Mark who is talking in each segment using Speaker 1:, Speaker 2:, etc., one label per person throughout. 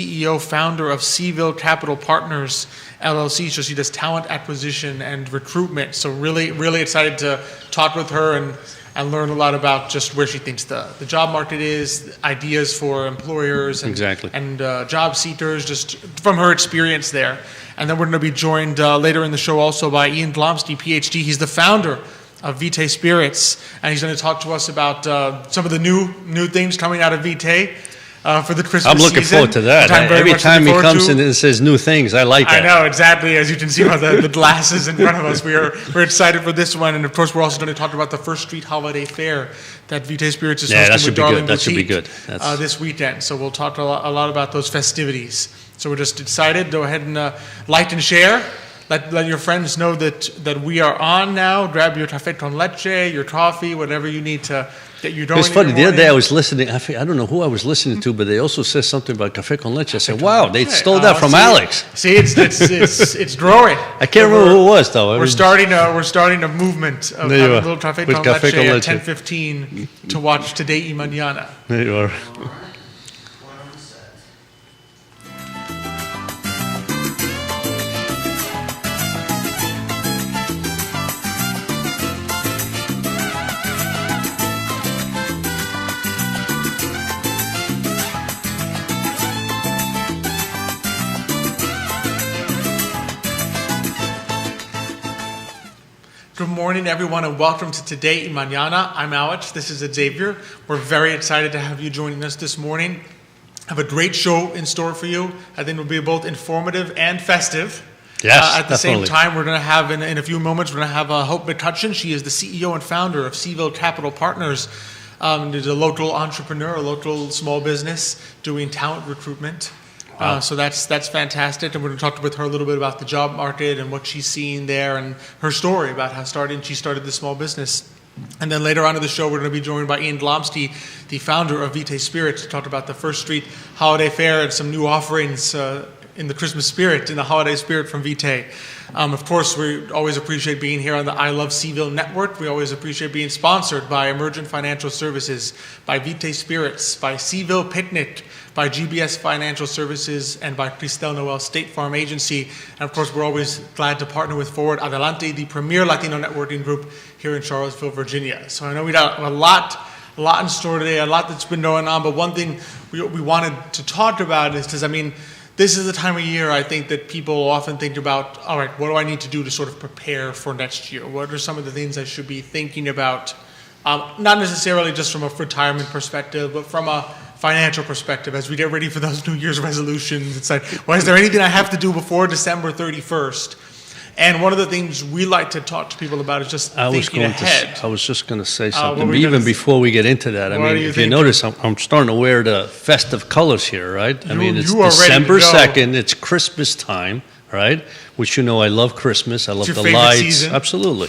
Speaker 1: CEO, founder of Seaville Capital Partners, LLC. So she does talent acquisition and recruitment. So really, really excited to talk with her and learn a lot about just where she thinks the job market is, ideas for employers and, and job seekers, just from her experience there. And then we're going to be joined later in the show also by Ian Glomsky, PhD. He's the founder of Vitae Spirits, and he's going to talk to us about some of the new things coming out of Vitae. For the Christmas season.
Speaker 2: I'm looking forward to that. Every time he comes in and says new things, I like that.
Speaker 1: I know, exactly. As you can see by the glasses in front of us, we're excited for this one. And of course, we're also going to talk about the First Street Holiday Fair that Vitae Spirits is hosting with Darling
Speaker 2: That should be good.
Speaker 1: This weekend. So we'll talk a lot about those festivities. So we're just excited. Go ahead and like and share. Let your friends know that we are on now. Grab your café con leche, your coffee, whatever you need to get you going.
Speaker 2: It's funny. The other day I was listening. I don't know who I was listening to, but they also said something about café con leche. I said, "Wow, they stole that from Alex."
Speaker 1: See, it's growing.
Speaker 2: I can't remember who it was though.
Speaker 1: We're starting a movement of having a little café con leche at 10:15 to watch Today y Mañana.
Speaker 2: There you are.
Speaker 1: Good morning, everyone, and welcome to Today y Mañana. I'm Alex. This is Xavier. We're very excited to have you joining us this morning. I have a great show in store for you. I think it will be both informative and festive.
Speaker 2: Yes,
Speaker 1: at the same time, we're going to have, in a few moments, we're going to have Hope McCutcheon. She is the CEO and founder of Seaville Capital Partners. There's a local entrepreneur, a local small business doing talent recruitment. So that's fantastic, and we're going to talk with her a little bit about the job market and what she's seeing there and her story about how she started this small business. And then later on in the show, we're going to be joined by Ian Glomsky, the founder of Vitae Spirits, to talk about the First Street Holiday Fair and some new offerings in the Christmas spirit, in the holiday spirit from Vitae. Of course, we always appreciate being here on the I Love Seaville network. We always appreciate being sponsored by Emergent Financial Services, by Vitae Spirits, by Seaville Picnic, by GBS Financial Services, and by Cristel Noel State Farm Agency. And of course, we're always glad to partner with Forward Adelante, the premier Latino networking group here in Charlottesville, Virginia. So I know we got a lot in store today, a lot that's been going on, but one thing we wanted to talk about is because, this is the time of year, I think, that people often think about, all right, what do I need to do to sort of prepare for next year? What are some of the things I should be thinking about? Not necessarily just from a retirement perspective, but from a financial perspective as we get ready for those New Year's resolutions. It's like, well, is there anything I have to do before December 31st? And one of the things we like to talk to people about is just thinking ahead.
Speaker 2: I was just going to say something, even before we get into that. If you notice, I'm starting to wear the festive colors here, right? It's December 2nd, it's Christmas time, right? Which, I love Christmas. I love the lights.
Speaker 1: Season.
Speaker 2: Absolutely.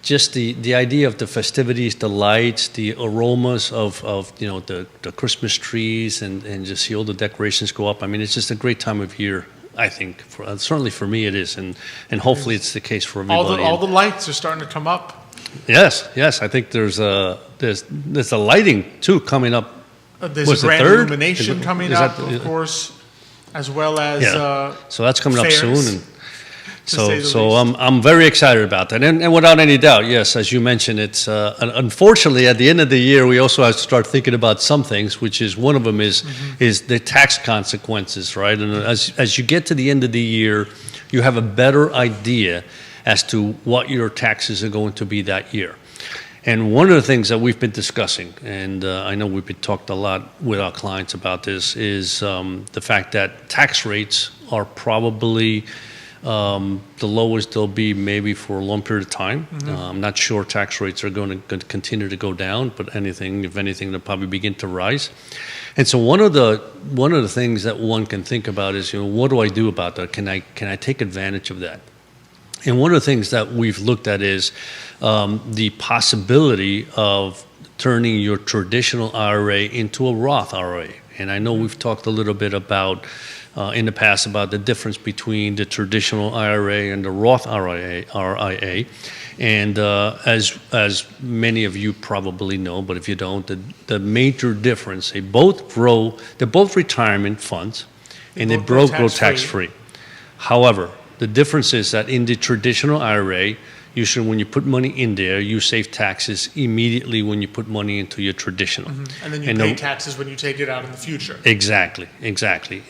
Speaker 2: Just the idea of the festivities, the lights, the aromas of the Christmas trees and just see all the decorations go up. It's just a great time of year, I think. Certainly for me it is, and hopefully it's the case for everybody.
Speaker 1: All the lights are starting to come up.
Speaker 2: Yes. I think there's a lighting too coming up.
Speaker 1: There's a grand illumination coming up, of course, as well as
Speaker 2: so that's coming
Speaker 1: fairs.
Speaker 2: up soon. So I'm very excited about that, and without any doubt, yes, as you mentioned, it's unfortunately at the end of the year we also have to start thinking about some things, which is one of them is the tax consequences, right? And as you get to the end of the year, you have a better idea as to what your taxes are going to be that year. And one of the things that we've been discussing, and I know we've been talked a lot with our clients about this, is the fact that tax rates are probably the lowest they'll be maybe for a long period of time. I'm not sure tax rates are going to continue to go down, but if anything, they'll probably begin to rise. And so one of the things that one can think about is, what do I do about that? Can I take advantage of that? And one of the things that we've looked at is the possibility of turning your traditional IRA into a Roth IRA. And I know we've talked a little bit about in the past about the difference between the traditional IRA and the Roth RIA. And as many of you probably know, but if you don't, the major difference, they're both retirement funds, and they both grow tax-free. However, the difference is that in the traditional IRA, usually when you put money in there, you save taxes immediately when you put money into your traditional.
Speaker 1: And then you pay taxes when you take it out in the future.
Speaker 2: Exactly.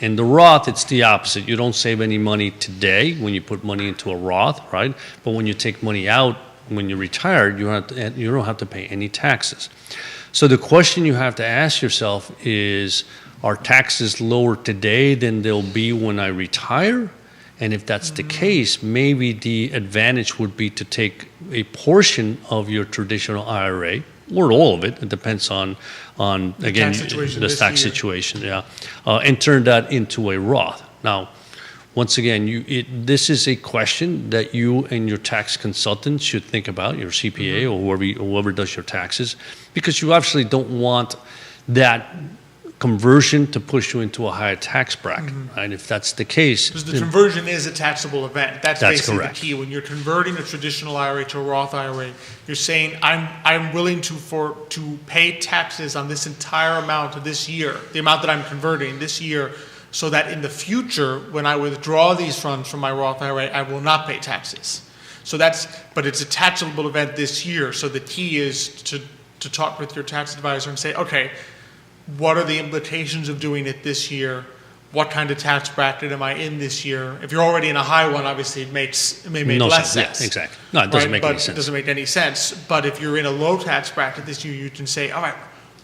Speaker 2: In the Roth, it's the opposite. You don't save any money today when you put money into a Roth, right? But when you take money out, when you're retired, you don't have to pay any taxes. So the question you have to ask yourself is, are taxes lower today than they'll be when I retire? And if that's the case, maybe the advantage would be to take a portion of your traditional IRA, or all of it, it depends on again, the tax situation, and turn that into a Roth. Now, once again, this is a question that you and your tax consultant should think about, your CPA or whoever does your taxes, because you obviously don't want that conversion to push you into a higher tax bracket, right? If that's the case.
Speaker 1: Because the conversion is a taxable event. That's basically
Speaker 2: correct.
Speaker 1: The key. When you're converting a traditional IRA to a Roth IRA, you're saying, I'm willing to pay taxes on this entire amount of this year, the amount that I'm converting this year, so that in the future, when I withdraw these funds from my Roth IRA, I will not pay taxes. But it's a taxable event this year. So the key is to talk with your tax advisor and say, okay, what are the implications of doing it this year? What kind of tax bracket am I in this year? If you're already in a high one, obviously it may make less sense.
Speaker 2: Yeah, exactly. No, it doesn't make any sense.
Speaker 1: It doesn't make any sense. But if you're in a low tax bracket this year, you can say, all right,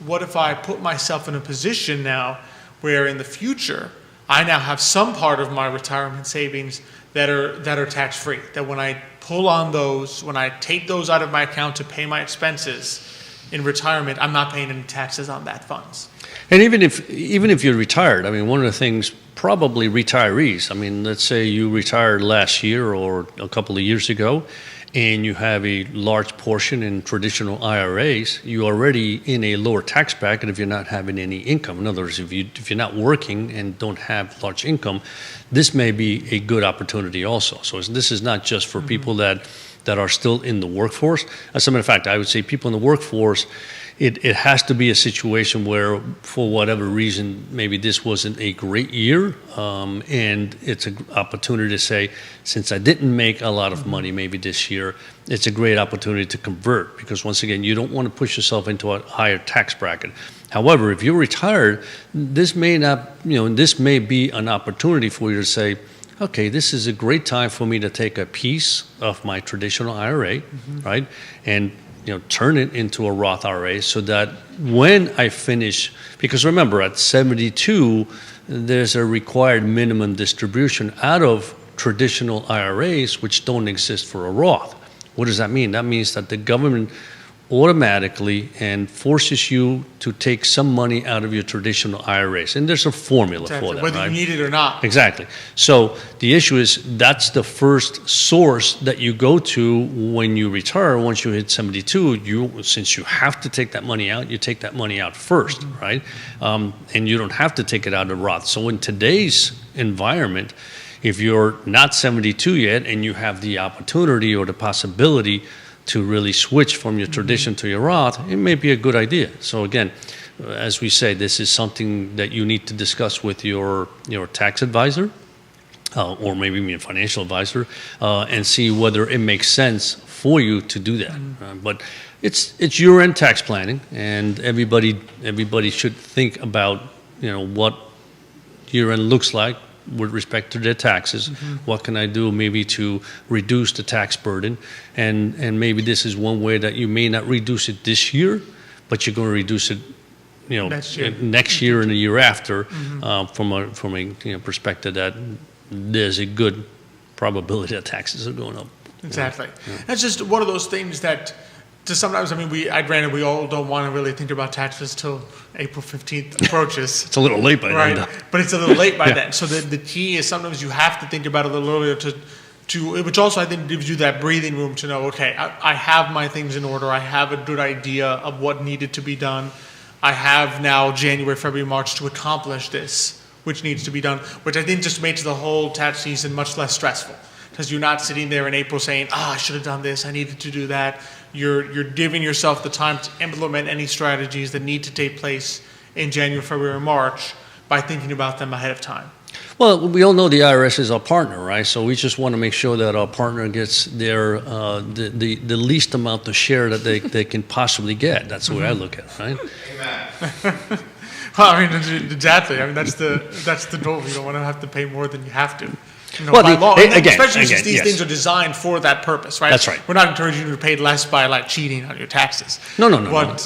Speaker 1: what if I put myself in a position now where in the future I now have some part of my retirement savings that are tax-free, that when I pull on those, when I take those out of my account to pay my expenses in retirement, I'm not paying any taxes on that funds.
Speaker 2: And even if you're retired, I mean, one of the things, probably retirees, I mean, let's say you retired last year or a couple of years ago, and you have a large portion in traditional IRAs, you're already in a lower tax bracket if you're not having any income. In other words, if you're not working and don't have large income, this may be a good opportunity also. So this is not just for people that are still in the workforce. As a matter of fact, I would say people in the workforce, it has to be a situation where, for whatever reason, maybe this wasn't a great year, and it's an opportunity to say, since I didn't make a lot of money maybe this year, it's a great opportunity to convert, because once again, you don't want to push yourself into a higher tax bracket. However, if you're retired, this may be an opportunity for you to say, okay, this is a great time for me to take a piece of my traditional IRA, right, and turn it into a Roth IRA, so that when I finish, because remember, at 72, there's a required minimum distribution out of traditional IRAs, which don't exist for a Roth. What does that mean? That means that the government automatically and forces you to take some money out of your traditional IRAs. And there's a formula for that,
Speaker 1: whether
Speaker 2: right?
Speaker 1: you need it or not.
Speaker 2: Exactly. So the issue is that's the first source that you go to when you retire. Once you hit 72, since you have to take that money out, you take that money out first, right? And you don't have to take it out of Roth. So in today's environment, if you're not 72 yet and you have the opportunity or the possibility to really switch from your tradition to your Roth, it may be a good idea. So again, as we say, this is something that you need to discuss with your tax advisor, or maybe even a financial advisor, and see whether it makes sense for you to do that. But it's year-end tax planning, and everybody should think about what year-end looks like with respect to their taxes. What can I do maybe to reduce the tax burden? And maybe this is one way that you may not reduce it this year, but you're going to reduce it next year and the year after, from a perspective that there's a good probability that taxes are going up.
Speaker 1: Exactly. That's just one of those things that sometimes, granted, we all don't want to really think about taxes till April 15th approaches.
Speaker 2: It's a little late by then.
Speaker 1: But it's a little late by then. So the key is sometimes you have to think about it a little earlier to which also I think gives you that breathing room to know, okay, I have my things in order. I have a good idea of what needed to be done. I have now January, February, March to accomplish this, which needs to be done, which I think just makes the whole tax season much less stressful. Because you're not sitting there in April saying, I should have done this, I needed to do that. You're giving yourself the time to implement any strategies that need to take place in January, February, or March by thinking about them ahead of time.
Speaker 2: Well, we all know the IRS is our partner, right? So we just want to make sure that our partner gets their the least amount of share that they can possibly get. That's the way I look at it, right?
Speaker 1: Amen. Well, I mean, exactly. I mean, that's the goal. You don't want to have to pay more than you have to. By law, especially since these things are designed for that purpose, right?
Speaker 2: That's right.
Speaker 1: We're not encouraging you to pay less by like cheating on your taxes.
Speaker 2: No.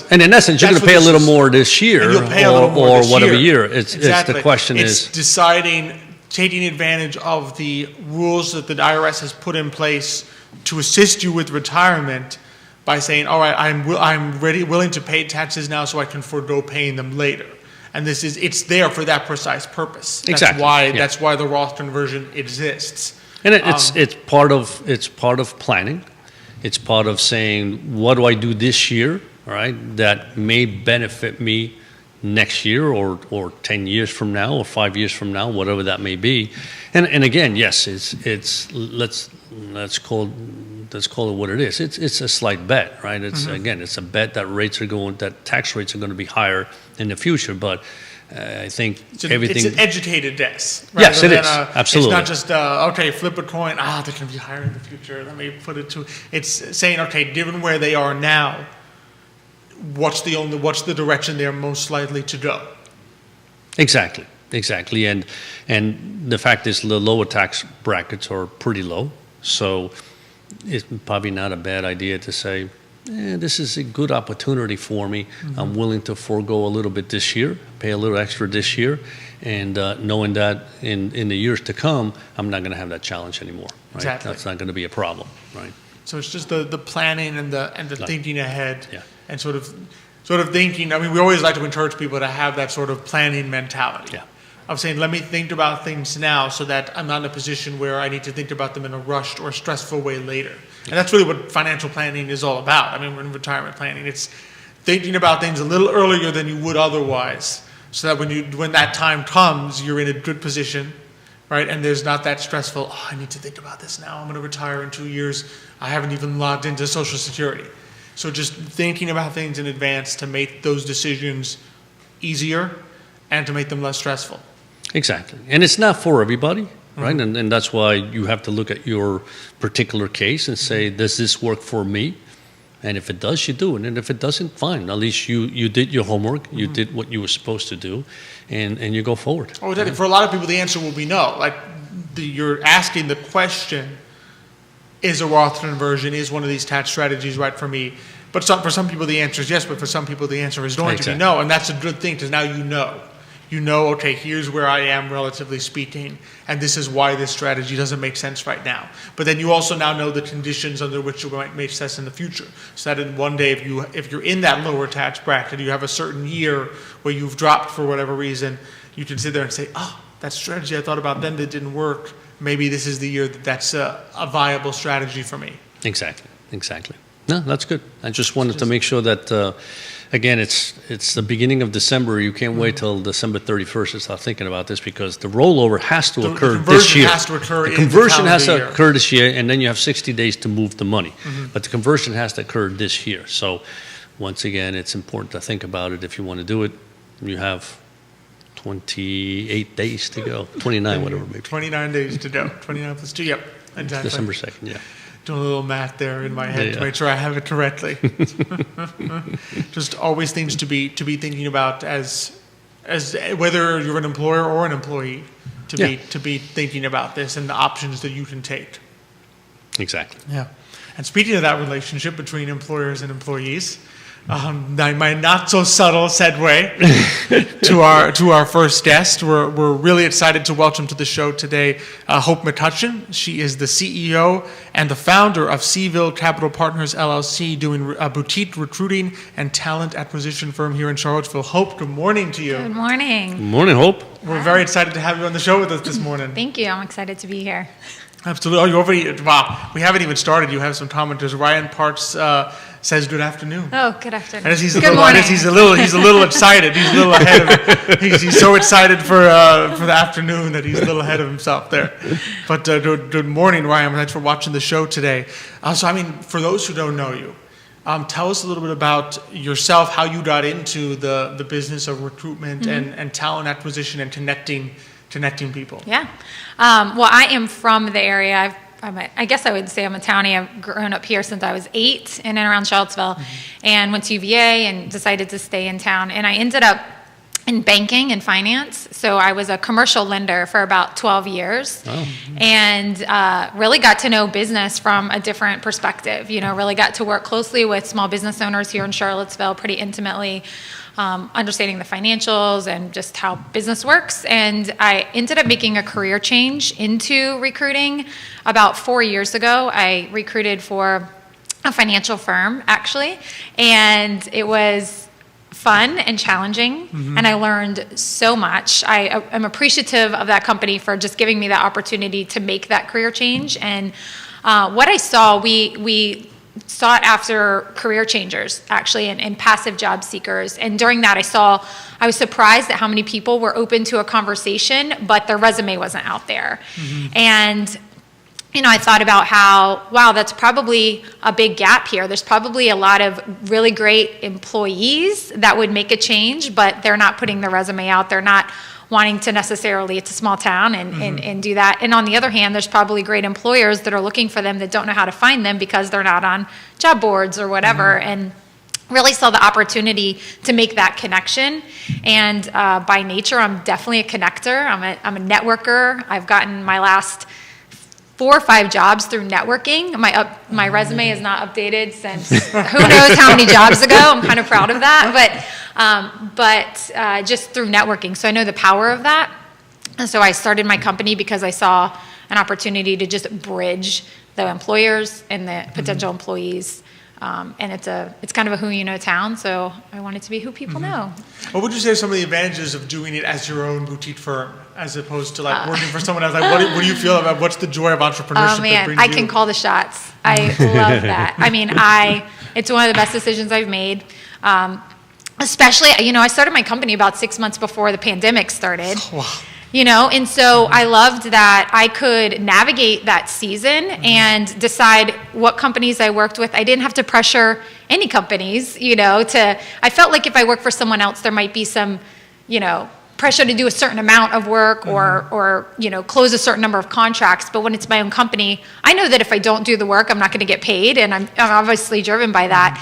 Speaker 2: And in essence, you're going to pay a little more this year, or whatever year. It's the question is
Speaker 1: deciding, taking advantage of the rules that the IRS has put in place to assist you with retirement by saying, all right, I'm willing to pay taxes now, so I can forego paying them later. And it's there for that precise purpose.
Speaker 2: Exactly.
Speaker 1: That's why the Roth conversion exists.
Speaker 2: And it's part of planning. It's part of saying, what do I do this year, all right, that may benefit me next year or 10 years from now or 5 years from now, whatever that may be. And again, yes, let's call it what it is. It's a slight bet, right? It's again, it's a bet that tax rates are going to be higher in the future, but I think everything.
Speaker 1: It's an educated guess.
Speaker 2: Yes, it is. Absolutely.
Speaker 1: It's not just flip a coin. They're going to be higher in the future. Let me put it to. It's saying, okay, given where they are now, what's the direction they're most likely to go?
Speaker 2: Exactly. And the fact is, the lower tax brackets are pretty low, so it's probably not a bad idea to say, this is a good opportunity for me. I'm willing to forego a little bit this year, pay a little extra this year, and knowing that in the years to come, I'm not going to have that challenge anymore. Right?
Speaker 1: Exactly.
Speaker 2: That's not going to be a problem, right?
Speaker 1: So it's just the planning and the thinking ahead, and sort of thinking. I mean, we always like to encourage people to have that sort of planning mentality.
Speaker 2: Yeah.
Speaker 1: Of saying, let me think about things now so that I'm not in a position where I need to think about them in a rushed or stressful way later. And that's really what financial planning is all about. I mean, we're in retirement planning. It's thinking about things a little earlier than you would otherwise, so that when that time comes, you're in a good position, right? And there's not that stressful, I need to think about this now. I'm going to retire in 2 years. I haven't even logged into Social Security. So just thinking about things in advance to make those decisions easier and to make them less stressful.
Speaker 2: Exactly. And it's not for everybody, right? And that's why you have to look at your particular case and say, does this work for me? And if it does, you do it. And if it doesn't, fine. At least you did your homework. You did what you were supposed to do, and you go forward.
Speaker 1: Oh, right? For a lot of people, the answer will be no. Like you're asking the question, is a Roth conversion, is one of these tax strategies right for me? But for some people, the answer is yes. But for some people, the answer is going to be no. And that's a good thing, because now you know. You know, okay, here's where I am, relatively speaking, and this is why this strategy doesn't make sense right now. But then you also now know the conditions under which it might make sense in the future. So that in one day, if you're in that lower tax bracket, you have a certain year where you've dropped for whatever reason, you can sit there and say, that strategy I thought about then that didn't work. Maybe this is the year that's a viable strategy for me.
Speaker 2: Exactly. No, that's good. I just wanted to make sure that, again, it's the beginning of December. You can't wait till December 31st to start thinking about this, because the rollover has to occur this year. The conversion has to occur this year, and then you have 60 days to move the money. But the conversion has to occur this year. So once again, it's important to think about it. If you want to do it, you have 28 days to go, 29, whatever maybe.
Speaker 1: 29 days to go, 29 plus 2, yep, exactly.
Speaker 2: December 2nd, yeah.
Speaker 1: Doing a little math there in my head to make sure I have it correctly. Just always things to be thinking about as whether you're an employer or an employee, to be thinking about this and the options that you can take.
Speaker 2: Exactly.
Speaker 1: Yeah. And speaking of that relationship between employers and employees, my not so subtle segue to our first guest. We're really excited to welcome to the show today Hope McCutcheon. She is the CEO and the founder of Seville Capital Partners LLC, doing a boutique recruiting and talent acquisition firm here in Charlottesville. Hope, good morning to you.
Speaker 3: Good morning.
Speaker 2: Good morning, Hope.
Speaker 1: We're very excited to have you on the show with us this morning.
Speaker 3: Thank you. I'm excited to be here.
Speaker 1: Absolutely. Oh, wow. We haven't even started. You have some commenters. Ryan Parks says good afternoon.
Speaker 3: Oh, good afternoon.
Speaker 1: And as he's a
Speaker 3: good
Speaker 1: little,
Speaker 3: morning.
Speaker 1: he's a little excited. He's a little ahead of. He's so excited for the afternoon that he's a little ahead of himself there. But good morning, Ryan. Thanks for watching the show today. So, I mean, for those who don't know you, tell us a little bit about yourself, how you got into the business of recruitment and talent acquisition and connecting people.
Speaker 3: Yeah. Well, I am from the area. I guess I would say I'm a townie. I've grown up here since I was 8 in and around Charlottesville, and went to UVA and decided to stay in town. And I ended up in banking and finance. So I was a commercial lender for about 12 years, and really got to know business from a different perspective. Really got to work closely with small business owners here in Charlottesville pretty intimately. Understanding the financials and just how business works. And I ended up making a career change into recruiting about 4 years ago. I recruited for a financial firm, actually, and it was fun and challenging, and I learned so much. I am appreciative of that company for just giving me the opportunity to make that career change. And what I saw, we sought after career changers, actually, and passive job seekers. And during that, I was surprised at how many people were open to a conversation, but their resume wasn't out there. And, I thought about how, wow, that's probably a big gap here. There's probably a lot of really great employees that would make a change, but they're not putting their resume out. They're not wanting to necessarily, it's a small town, and do that. And on the other hand, there's probably great employers that are looking for them that don't know how to find them because they're not on job boards or whatever. And really saw the opportunity to make that connection. And by nature, I'm definitely a connector. I'm a networker. I've gotten my last 4 or 5 jobs through networking. My resume is not updated since who knows how many jobs ago. I'm kind of proud of that, but just through networking. So I know the power of that. And so I started my company because I saw an opportunity to just bridge the employers and the potential employees. And it's kind of a who you know town, so I want it to be who people know.
Speaker 1: What would you say are some of the advantages of doing it as your own boutique firm, as opposed to working for someone else? What do you feel about what's the joy of entrepreneurship?
Speaker 3: Oh man, I can call the shots. I love that. I mean, it's one of the best decisions I've made. Especially, I started my company about 6 months before the pandemic started. Wow. And so I loved that I could navigate that season and decide what companies I worked with. I didn't have to pressure any companies, I felt like if I worked for someone else, there might be some, pressure to do a certain amount of work or close a certain number of contracts. But when it's my own company, I know that if I don't do the work, I'm not going to get paid, and I'm obviously driven by that.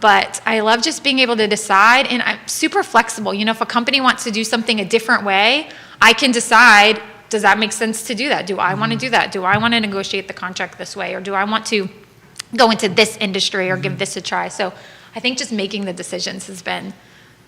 Speaker 3: But I love just being able to decide, and I'm super flexible. If a company wants to do something a different way, I can decide, does that make sense to do that? Do I want to do that? Do I want to negotiate the contract this way? Or do I want to go into this industry or give this a try? So I think just making the decisions has been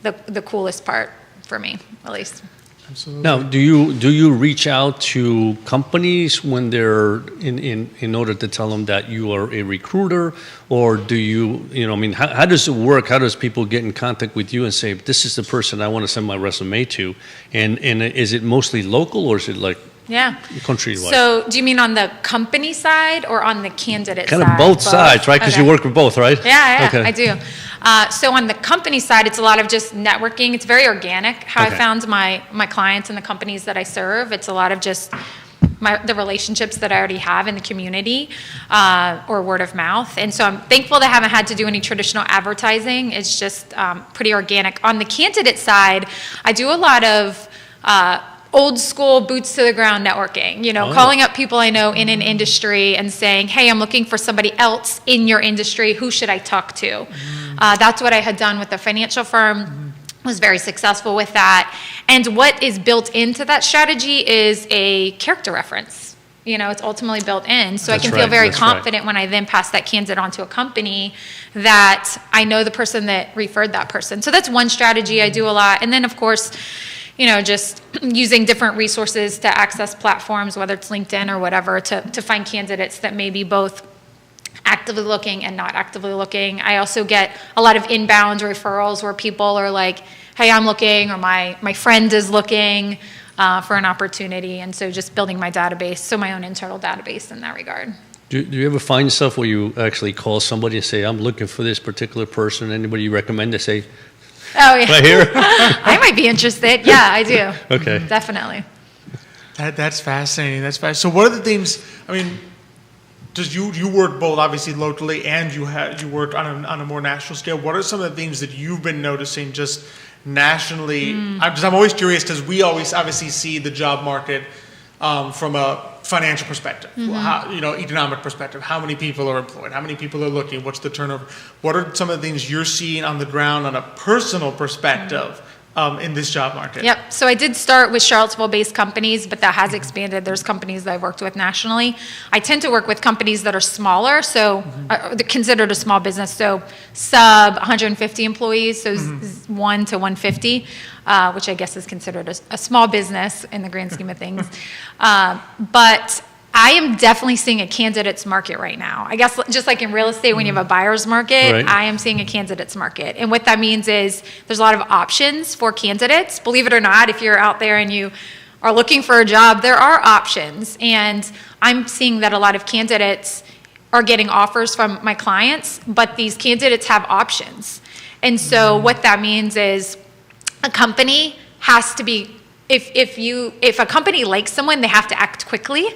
Speaker 3: the coolest part for me, at least.
Speaker 1: Absolutely.
Speaker 2: Now, do you reach out to companies when they're in order to tell them that you are a recruiter, or do you how does it work? How does people get in contact with you and say, this is the person I want to send my resume to? And is it mostly local, or is it countrywide? So
Speaker 3: do you mean on the company side or on the candidate side?
Speaker 2: Kind of both sides, right? Because you work with both, right?
Speaker 3: Yeah, okay. I do. So on the company side, it's a lot of just networking. It's very organic how I found my clients and the companies that I serve. It's a lot of just the relationships that I already have in the community, or word of mouth. And so I'm thankful that I haven't had to do any traditional advertising. It's just pretty organic. On the candidate side, I do a lot of old school boots to the ground networking, calling up people I know in an industry and saying, hey, I'm looking for somebody else in your industry. Who should I talk to? That's what I had done with the financial firm. Was very successful with that. And what is built into that strategy is a character reference. It's ultimately built in. So I can feel very confident when I then pass that candidate on to a company that I know the person that referred that person. So that's one strategy I do a lot. And then, of course, just using different resources to access platforms, whether it's LinkedIn or whatever, to find candidates that may be both actively looking and not actively looking. I also get a lot of inbound referrals where people are like, hey, I'm looking, or my friend is looking for an opportunity. And so just building my database, so my own internal database in that regard.
Speaker 2: Do you ever find yourself where you actually call somebody and say, I'm looking for this particular person? Anybody you recommend? They say,
Speaker 3: oh, yeah.
Speaker 2: right here?
Speaker 3: I might be interested. Yeah, I do.
Speaker 2: Okay.
Speaker 3: Definitely.
Speaker 1: That's fascinating. That's fascinating. So what are the things, I mean, does you work both obviously locally and you work on a more national scale. What are some of the things that you've been noticing just nationally? I'm always curious because we always obviously see the job market from a financial perspective, how, economic perspective. How many people are employed? How many people are looking? What's the turnover? What are some of the things you're seeing on the ground on a personal perspective in this job market?
Speaker 3: Yep. So I did start with Charlottesville-based companies, but that has expanded. There's companies that I've worked with nationally. I tend to work with companies that are smaller, so considered a small business, so sub 150 employees, so 1 to 150, which I guess is considered a small business in the grand scheme of things. But I am definitely seeing a candidates market right now. I guess just like in real estate, when you have a buyer's market,
Speaker 2: right.
Speaker 3: I am seeing a candidates market. And what that means is there's a lot of options for candidates. Believe it or not, if you're out there and you are looking for a job, there are options. And I'm seeing that a lot of candidates are getting offers from my clients, but these candidates have options. And so what that means is a company has to be, if a company likes someone, they have to act quickly.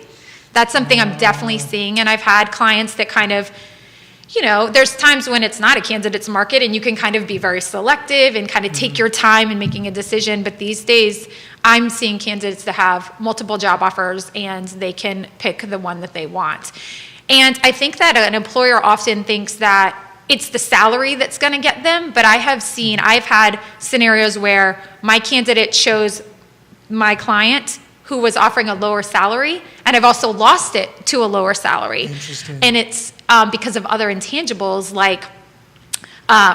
Speaker 3: That's something I'm definitely seeing, and I've had clients that kind of, there's times when it's not a candidate's market and you can kind of be very selective and kind of take your time in making a decision, but these days I'm seeing candidates that have multiple job offers and they can pick the one that they want. And I think that an employer often thinks that it's the salary that's going to get them, but I've had scenarios where my candidate chose my client who was offering a lower salary, and I've also lost it to a lower salary.
Speaker 1: Interesting.
Speaker 3: And it's because of other intangibles like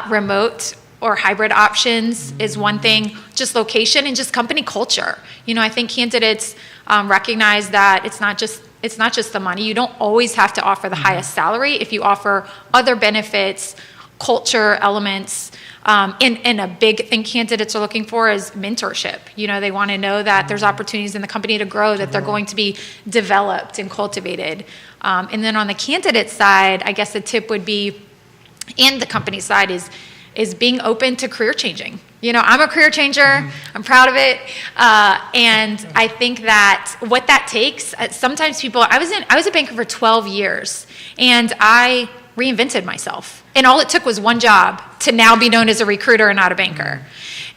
Speaker 3: remote or hybrid options is one thing, just location and just company culture. I think candidates recognize that it's not just the money. You don't always have to offer the highest salary if you offer other benefits, culture elements. And a big thing candidates are looking for is mentorship. They want to know that there's opportunities in the company to grow, that they're going to be developed and cultivated. And then on the candidate side, I guess the tip would be, and the company side is being open to career changing. I'm a career changer. I'm proud of it. And I think that what that takes, sometimes people, I was a banker for 12 years and I reinvented myself. And all it took was one job to now be known as a recruiter and not a banker.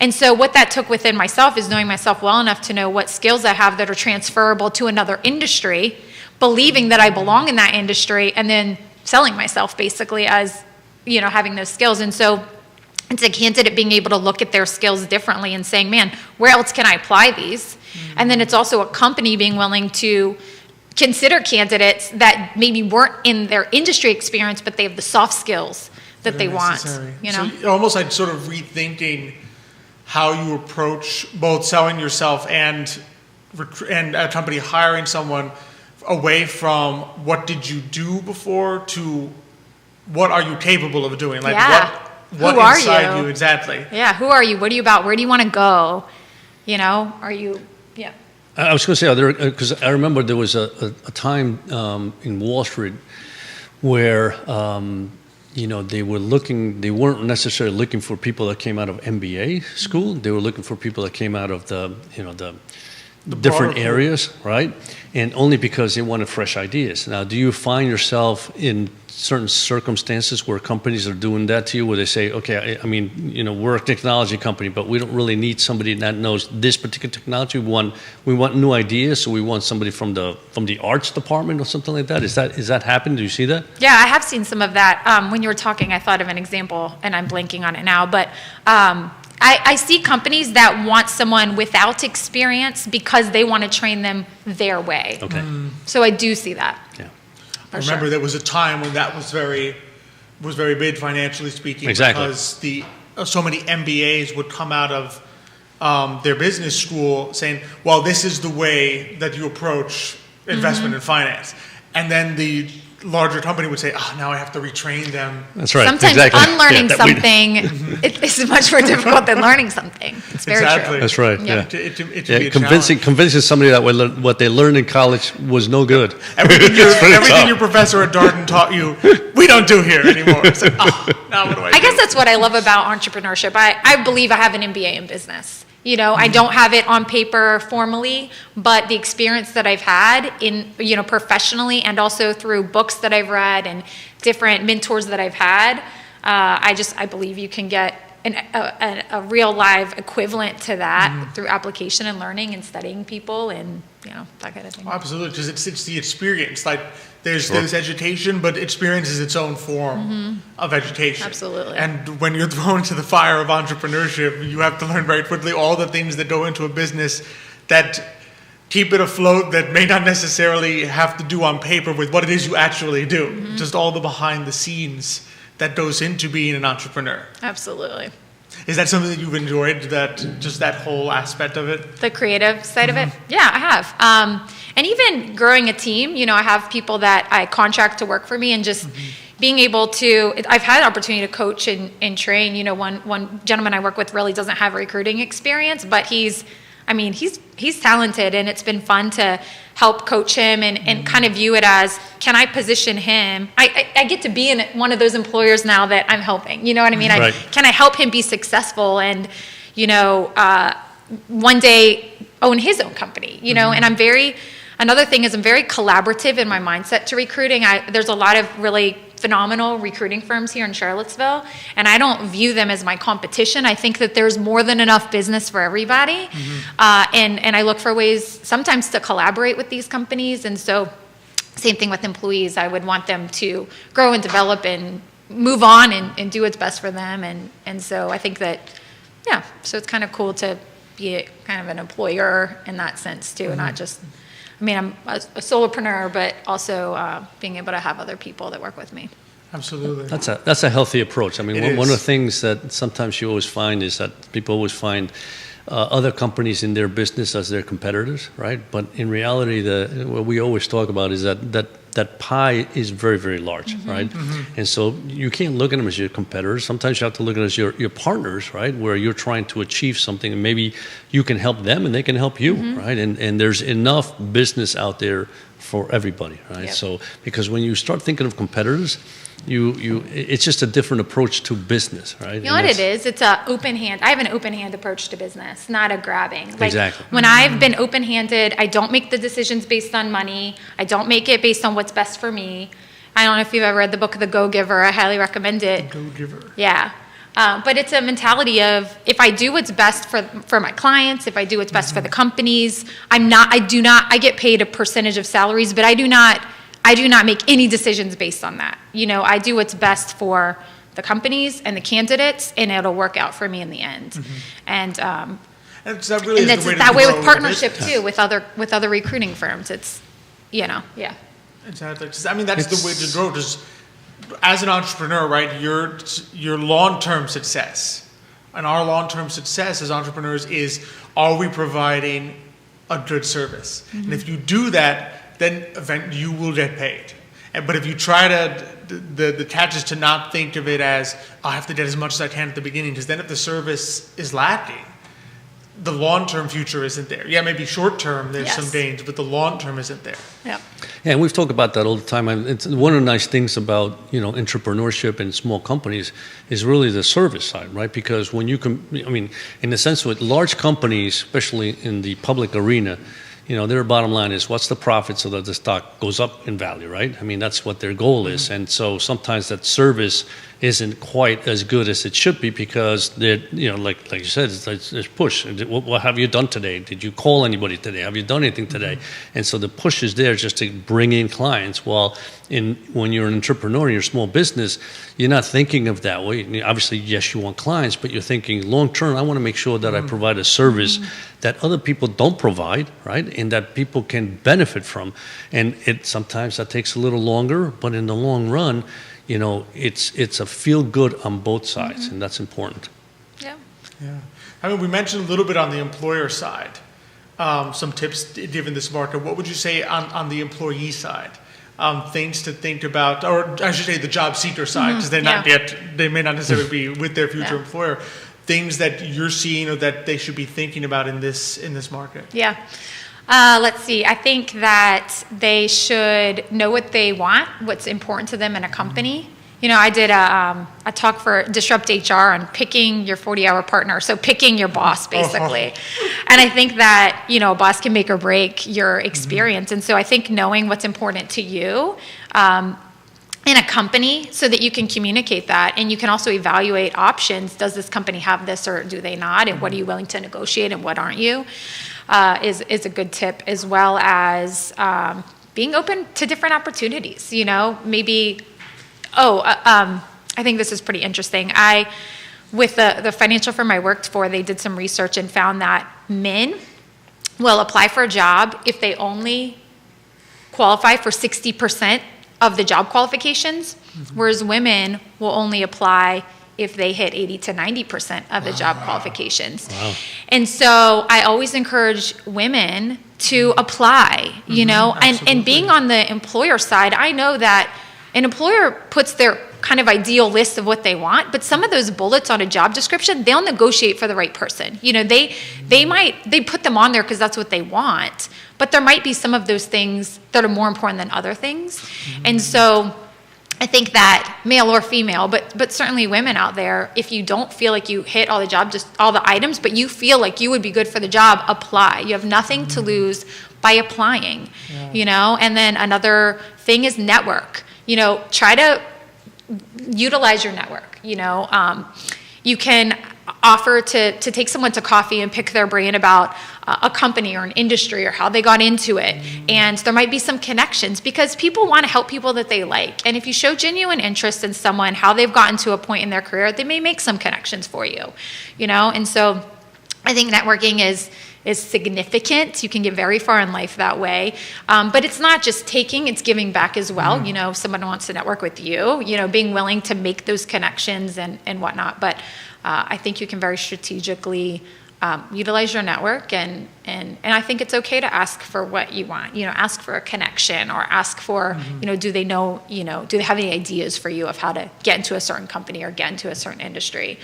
Speaker 3: And so what that took within myself is knowing myself well enough to know what skills I have that are transferable to another industry, believing that I belong in that industry, and then selling myself basically as, having those skills. And so it's a candidate being able to look at their skills differently and saying, man, where else can I apply these? And then it's also a company being willing to consider candidates that maybe weren't in their industry experience, but they have the soft skills that they want.
Speaker 1: So almost like sort of rethinking how you approach both selling yourself and a company hiring someone away from what did you do before to what are you capable of doing? Like what inside you exactly?
Speaker 3: Yeah, who are you? What are you about? Where do you want to go? Are you? Yeah.
Speaker 2: I was going to say, because I remember there was a time in Wall Street where, they weren't necessarily looking for people that came out of MBA school. They were looking for people that came out of the different areas, right? And only because they wanted fresh ideas. Now, do you find yourself in certain circumstances where companies are doing that to you, where they say, okay, we're a technology company, but we don't really need somebody that knows this particular technology. We want new ideas, so we want somebody from the arts department or something like that. Is that happening? Do you see that?
Speaker 3: Yeah, I have seen some of that. When you were talking, I thought of an example, and I'm blanking on it now, but I see companies that want someone without experience because they want to train them their way.
Speaker 2: Okay.
Speaker 3: So I do see that.
Speaker 2: Yeah.
Speaker 1: I remember there was a time when that was very big financially speaking.
Speaker 2: Exactly.
Speaker 1: Because so many MBAs would come out of their business school saying, well, this is the way that you approach investment and finance. And then the larger company would say, oh, now I have to retrain them.
Speaker 2: That's right.
Speaker 3: Sometimes
Speaker 2: exactly.
Speaker 3: unlearning something is much more difficult than learning something. It's very true.
Speaker 2: That's right.
Speaker 3: Yeah.
Speaker 2: Yeah. Convincing somebody that what they learned in college was no good.
Speaker 1: Everything your professor at Darden taught you, we don't do here anymore. It's like, oh, now what do I do?
Speaker 3: I guess that's what I love about entrepreneurship. I believe I have an MBA in business. You know, I don't have it on paper formally, but the experience that I've had in, you know, professionally and also through books that I've read and different mentors that I've had, I believe you can get a real live equivalent to that through application and learning and studying people and, you know, that kind of thing.
Speaker 1: Absolutely, because it's the experience. Like there's education, but experience is its own form of education.
Speaker 3: Absolutely.
Speaker 1: And when you're thrown into the fire of entrepreneurship, you have to learn very quickly all the things that go into a business that keep it afloat, that may not necessarily have to do on paper with what it is you actually do. Just all the behind the scenes that goes into being an entrepreneur.
Speaker 3: Absolutely.
Speaker 1: Is that something that you've enjoyed, that whole aspect of it?
Speaker 3: The creative side of it? Yeah, I have. And even growing a team, you know, I have people that I contract to work for me and just being able to, I've had an opportunity to coach and train. You know, one gentleman I work with really doesn't have recruiting experience, but he's talented, and it's been fun to help coach him and kind of view it as, can I position him? I get to be in one of those employers now that I'm helping. You know what I mean?
Speaker 2: Right.
Speaker 3: Can I help him be successful and, you know, one day own his own company, you know? And another thing is I'm very collaborative in my mindset to recruiting. There's a lot of really phenomenal recruiting firms here in Charlottesville, and I don't view them as my competition. I think that there's more than enough business for everybody, and I look for ways sometimes to collaborate with these companies. And so same thing with employees. I would want them to grow and develop and move on and do what's best for them. And so I think that, yeah, so it's kind of cool to be kind of an employer in that sense too, and not just, I mean, I'm a solopreneur, but also being able to have other people that work with me.
Speaker 1: Absolutely.
Speaker 2: That's a healthy approach. I mean, one of the things that sometimes you always find is that people always find other companies in their business as their competitors, right? But in reality, what we always talk about is that pie is very, very large, right? And so you can't look at them as your competitors. Sometimes you have to look at them as your partners, right? Where you're trying to achieve something, and maybe you can help them and they can help you, right? And there's enough business out there for everybody, right? Yep. So because when you start thinking of competitors, it's just a different approach to business, right?
Speaker 3: You know what it is? It's a open hand. I have an open hand approach to business, not a grabbing. Like,
Speaker 2: exactly.
Speaker 3: When I've been open handed, I don't make the decisions based on money. I don't make it based on what's best for me. I don't know if you've ever read the book The Go-Giver. I highly recommend it.
Speaker 1: The Go-Giver.
Speaker 3: Yeah. But it's a mentality of, if I do what's best for my clients, if I do what's best for the companies, I get paid a percentage of salaries, but I do not make any decisions based on that. You know, I do what's best for the companies and the candidates, and it'll work out for me in the end. And
Speaker 1: it's that
Speaker 3: way with partnership too, with other recruiting firms. It's, you know, yeah.
Speaker 1: Exactly. I mean, that's the way to grow. Just as an entrepreneur, right? Your long-term success, and our long-term success as entrepreneurs is: are we providing a good service? And if you do that, then eventually you will get paid. But if you try the catch is to not think of it as, I have to get as much as I can at the beginning, because then if the service is lacking, the long-term future isn't there. Yeah, maybe short-term there's some gains, but the long-term isn't there.
Speaker 3: Yeah.
Speaker 2: Yeah, and we've talked about that all the time. It's one of the nice things about, you know, entrepreneurship and small companies is really the service side, right? Because when you can, I mean, in the sense with large companies, especially in the public arena, you know, their bottom line is what's the profit so that the stock goes up in value, right? I mean, that's what their goal is. And so sometimes that service isn't quite as good as it should be because they're, you know, like you said, there's push. What have you done today? Did you call anybody today? Have you done anything today? And so the push is there just to bring in clients. While when you're an entrepreneur in your small business, you're not thinking of that way. Obviously, yes, you want clients, but you're thinking long term, I want to make sure that I provide a service that other people don't provide, right? And that people can benefit from. And sometimes that takes a little longer, but in the long run, you know, it's a feel good on both sides, and that's important.
Speaker 3: Yeah.
Speaker 1: Yeah. I mean, we mentioned a little bit on the employer side, some tips given this market. What would you say on the employee side? things to think about, or I should say the job seeker side, because they may not necessarily be with their future employer, things that you're seeing or that they should be thinking about in this market?
Speaker 3: Yeah. Let's see. I think that they should know what they want, what's important to them in a company. I did a talk for Disrupt HR on picking your 40-hour partner, so picking your boss, basically. And I think that, a boss can make or break your experience. And so I think knowing what's important to you in a company so that you can communicate that, and you can also evaluate options. Does this company have this or do they not? And what are you willing to negotiate and what aren't you? Is a good tip, as well as being open to different opportunities. Maybe... I think this is pretty interesting. With the financial firm I worked for, they did some research and found that men will apply for a job if they only qualify for 60% of the job qualifications, whereas women will only apply if they hit 80 to 90% of the job qualifications. Wow. And so I always encourage women to apply, and being on the employer side, I know that an employer puts their kind of ideal list of what they want, but some of those bullets on a job description, they'll negotiate for the right person. They put them on there because that's what they want, but there might be some of those things that are more important than other things. And so I think that male or female, but certainly women out there, if you don't feel like you hit all the items, but you feel like you would be good for the job, apply. You have nothing to lose by applying, And then another thing is network. Try to utilize your network. You can offer to take someone to coffee and pick their brain about a company or an industry or how they got into it. And there might be some connections because people want to help people that they like. And if you show genuine interest in someone, how they've gotten to a point in their career, they may make some connections for you, And so I think networking is significant. You can get very far in life that way. But it's not just taking, it's giving back as well. If someone wants to network with you, being willing to make those connections and whatnot. But I think you can very strategically utilize your network, and I think it's okay to ask for what you want. Ask for a connection, or ask for, do they know, do they have any ideas for you of how to get into a certain company or get into a certain industry?